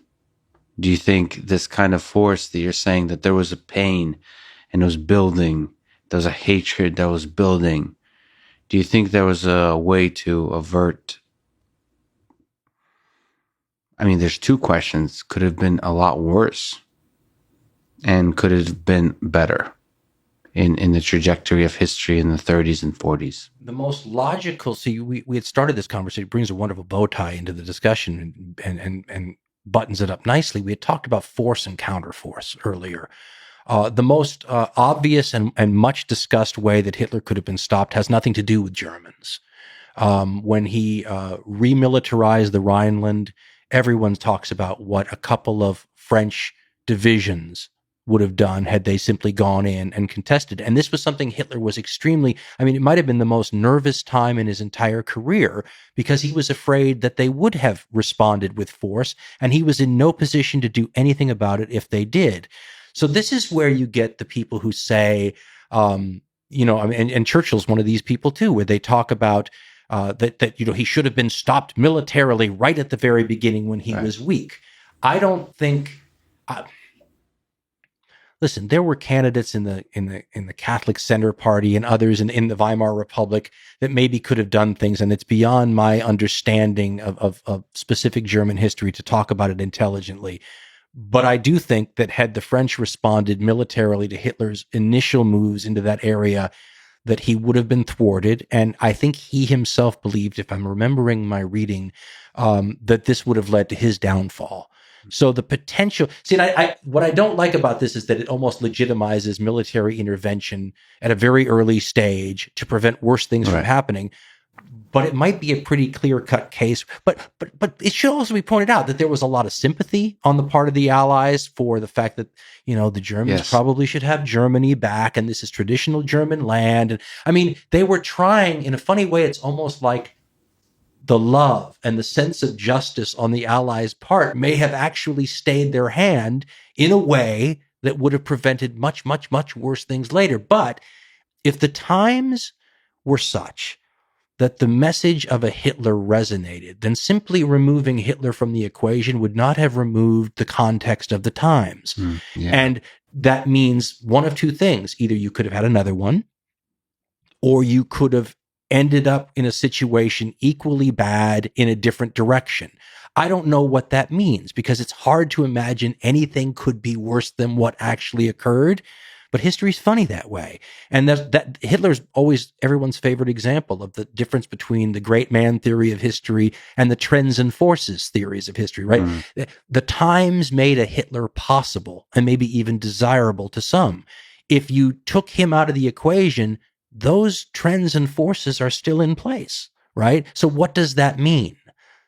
Do you think this kind of force that you're saying that there was a pain and it was building, there was a hatred that was building, Do you think there was a way to avert? I mean, there's two questions. Could it have been a lot worse? And could it have been better in the trajectory of history in the 30s and 40s?
The most logical, see, we had started this conversation, it brings a wonderful bow tie into the discussion and buttons it up nicely. We had talked about force and counterforce earlier. The most obvious and much discussed way that Hitler could have been stopped has nothing to do with Germans. When he remilitarized the Rhineland, everyone talks about what a couple of French divisions would have done had they simply gone in and contested. And this was something Hitler was extremely, I mean, it might have been the most nervous time in his entire career because he was afraid that they would have responded with force, and he was in no position to do anything about it if they did. So this is where you get the people who say, you know, I mean, and Churchill's one of these people too, where they talk about that you know, he should have been stopped militarily right at the very beginning when he was weak. I don't think. Listen, there were candidates in the Catholic Center Party and others in the Weimar Republic that maybe could have done things, and it's beyond my understanding of specific German history to talk about it intelligently. But I do think that had the French responded militarily to Hitler's initial moves into that area, that he would have been thwarted. And I think he himself believed, if I'm remembering my reading, that this would have led to his downfall. So the potential, see, and what I don't like about this is that it almost legitimizes military intervention at a very early stage to prevent worse things from happening. But it might be a pretty clear-cut case. But it should also be pointed out that there was a lot of sympathy on the part of the Allies for the fact that, you know, the Germans probably should have Germany back, and this is traditional German land. And I mean, they were trying, in a funny way, it's almost like the love and the sense of justice on the Allies' part may have actually stayed their hand in a way that would have prevented much, much, much worse things later. But if the times were such that the message of a Hitler resonated, then simply removing Hitler from the equation would not have removed the context of the times. And that means one of two things. Either you could have had another one, or you could have ended up in a situation equally bad in a different direction. I don't know what that means because it's hard to imagine anything could be worse than what actually occurred. But history's funny that way. And that Hitler's always everyone's favorite example of the difference between the great man theory of history and the trends and forces theories of history, right? The times made a Hitler possible and maybe even desirable to some. If you took him out of the equation, those trends and forces are still in place, right? So what does that mean?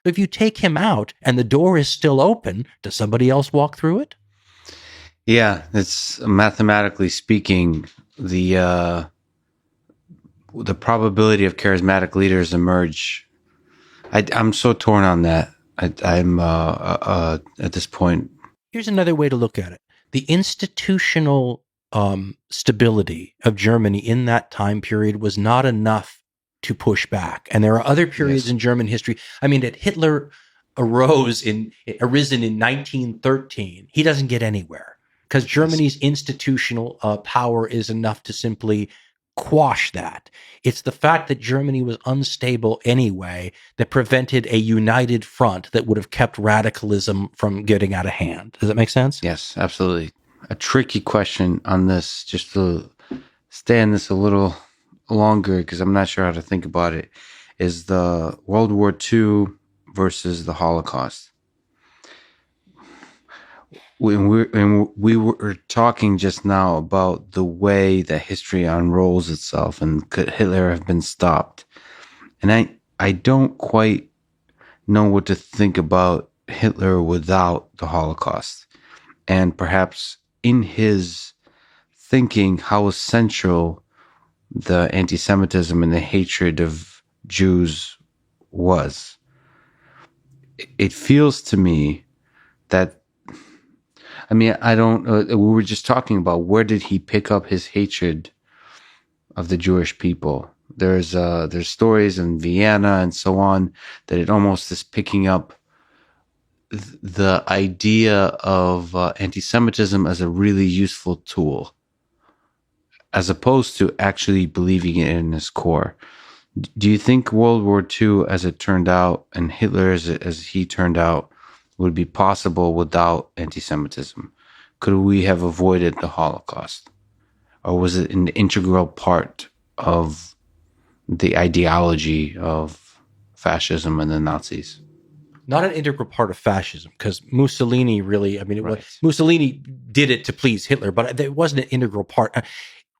If you take him out and the door is still open, does somebody else walk through it?
Yeah, it's mathematically speaking, the probability of charismatic leaders emerge. I'm so torn on that. I'm at this point.
Here's another way to look at it. The institutional stability of Germany in that time period was not enough to push back. And there are other periods in German history. I mean, that Hitler arisen in 1913, he doesn't get anywhere because Germany's institutional power is enough to simply quash that. It's the fact that Germany was unstable anyway that prevented a united front that would have kept radicalism from getting out of hand. Does that make sense?
Yes, absolutely. A tricky question on this, just to stay on this a little longer because I'm not sure how to think about it, is the World War II versus the Holocaust. When we were talking just now about the way that history unrolls itself and could Hitler have been stopped, and I don't quite know what to think about Hitler without the Holocaust, and perhaps in his thinking how essential the anti-Semitism and the hatred of Jews was. It feels to me that, I mean, I don't, we were just talking about where did he pick up his hatred of the Jewish people. There's stories in Vienna and so on that it almost is picking up the idea of anti-Semitism as a really useful tool, as opposed to actually believing it in its core. Do you think World War II, as it turned out, and Hitler as he turned out, would be possible without anti-Semitism? Could we have avoided the Holocaust? Or was it an integral part of the ideology of fascism and the Nazis?
Not an integral part of fascism, because Mussolini really, I mean,
Right.
Mussolini did it to please Hitler, but it wasn't an integral part.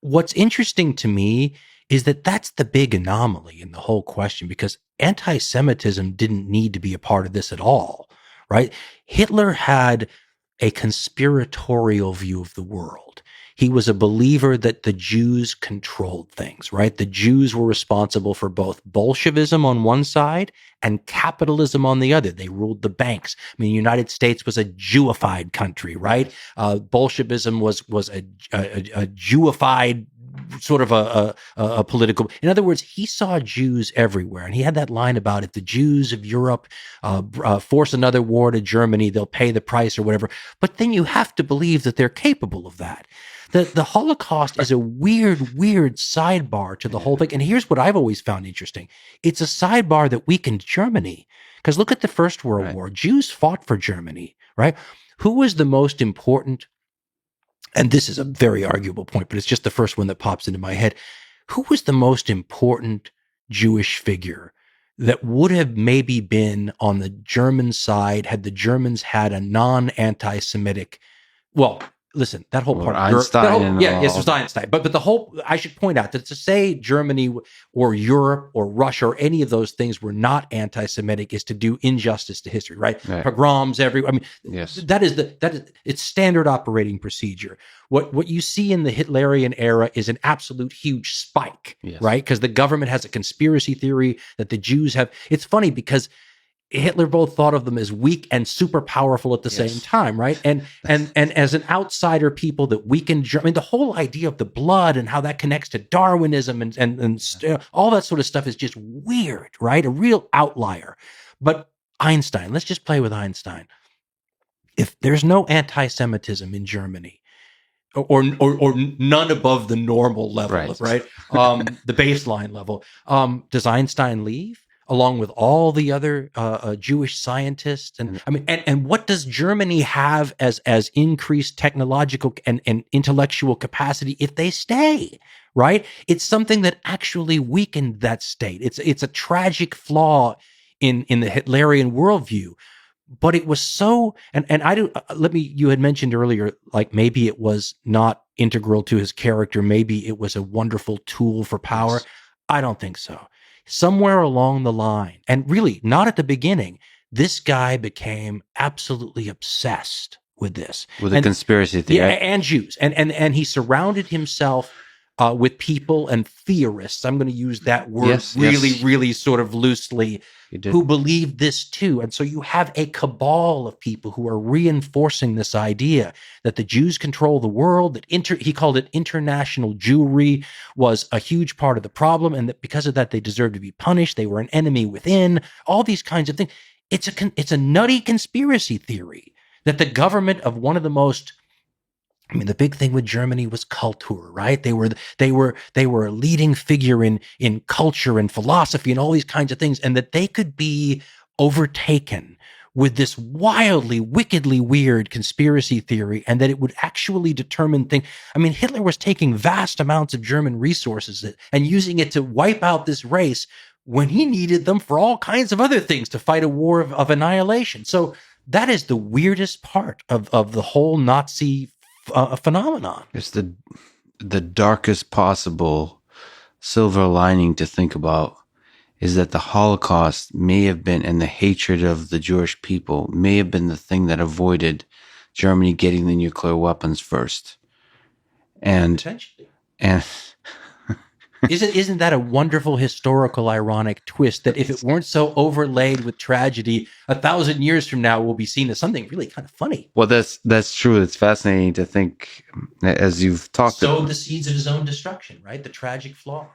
What's interesting to me is that that's the big anomaly in the whole question, because anti-Semitism didn't need to be a part of this at all, right? Hitler had a conspiratorial view of the world. He was a believer that the Jews controlled things, right? The Jews were responsible for both Bolshevism on one side and capitalism on the other. They ruled the banks. I mean, the United States was a Jewified country, right? Bolshevism was a Jewified sort of a political. In other words, he saw Jews everywhere, and he had that line about if the Jews of Europe force another war to Germany, they'll pay the price or whatever. But then you have to believe that they're capable of that. The Holocaust is a weird sidebar to the whole thing. And here's what I've always found interesting. It's a sidebar that weakened Germany. Because look at the First World War. Jews fought for Germany, right? Who was the most important? And this is a very arguable point, but it's just the first one that pops into my head. Who was the most important Jewish figure that would have maybe been on the German side had the Germans had a non-anti-Semitic, well, listen, that whole part.
Einstein.
Yes, it was Einstein. But the whole, I should point out that to say Germany or Europe or Russia or any of those things were not anti-Semitic is to do injustice to history, right? Pogroms everywhere. I mean,
yes.
that is it's standard operating procedure. What you see in the Hitlerian era is an absolute huge spike, right? Because the government has a conspiracy theory that the Jews have. It's funny because Hitler both thought of them as weak and super powerful at the same time, right? And as an outsider people that weakened Germany, I mean, the whole idea of the blood and how that connects to Darwinism and all that sort of stuff is just weird, right? A real outlier. But Einstein, let's just play with Einstein. If there's no anti-Semitism in Germany, or none above the normal level, right? The baseline level, does Einstein leave? Along with all the other Jewish scientists, and I mean, and what does Germany have as increased technological and intellectual capacity if they stay? Right? It's something that actually weakened that state. It's a tragic flaw in the Hitlerian worldview. But it was so, and I do. You had mentioned earlier, like maybe it was not integral to his character. Maybe it was a wonderful tool for power. Yes. I don't think so. Somewhere along the line, and really not at the beginning, this guy became absolutely obsessed with this.
With a conspiracy theory.
Yeah, and Jews. And he surrounded himself with people and theorists, I'm going to use that word really sort of loosely, who believed this too. And so you have a cabal of people who are reinforcing this idea that the Jews control the world, that he called it international Jewry was a huge part of the problem, and that because of that they deserved to be punished, they were an enemy within, all these kinds of things. It's a nutty conspiracy theory that the government of one of the most, I mean, the big thing with Germany was culture, right? They were a leading figure in culture and philosophy and all these kinds of things, and that they could be overtaken with this wildly, wickedly weird conspiracy theory, and that it would actually determine things. I mean, Hitler was taking vast amounts of German resources and using it to wipe out this race when he needed them for all kinds of other things, to fight a war of annihilation. So that is the weirdest part of the whole Nazi phenomenon.
It's the darkest possible silver lining to think about, is that the Holocaust may have been, and the hatred of the Jewish people may have been the thing that avoided Germany getting the nuclear weapons first. And
isn't that a wonderful historical ironic twist, that if it weren't so overlaid with tragedy, 1,000 years from now will be seen as something really kind of funny?
Well, that's true. It's fascinating to think, as you've talked
about the seeds of his own destruction, right? The tragic flaw.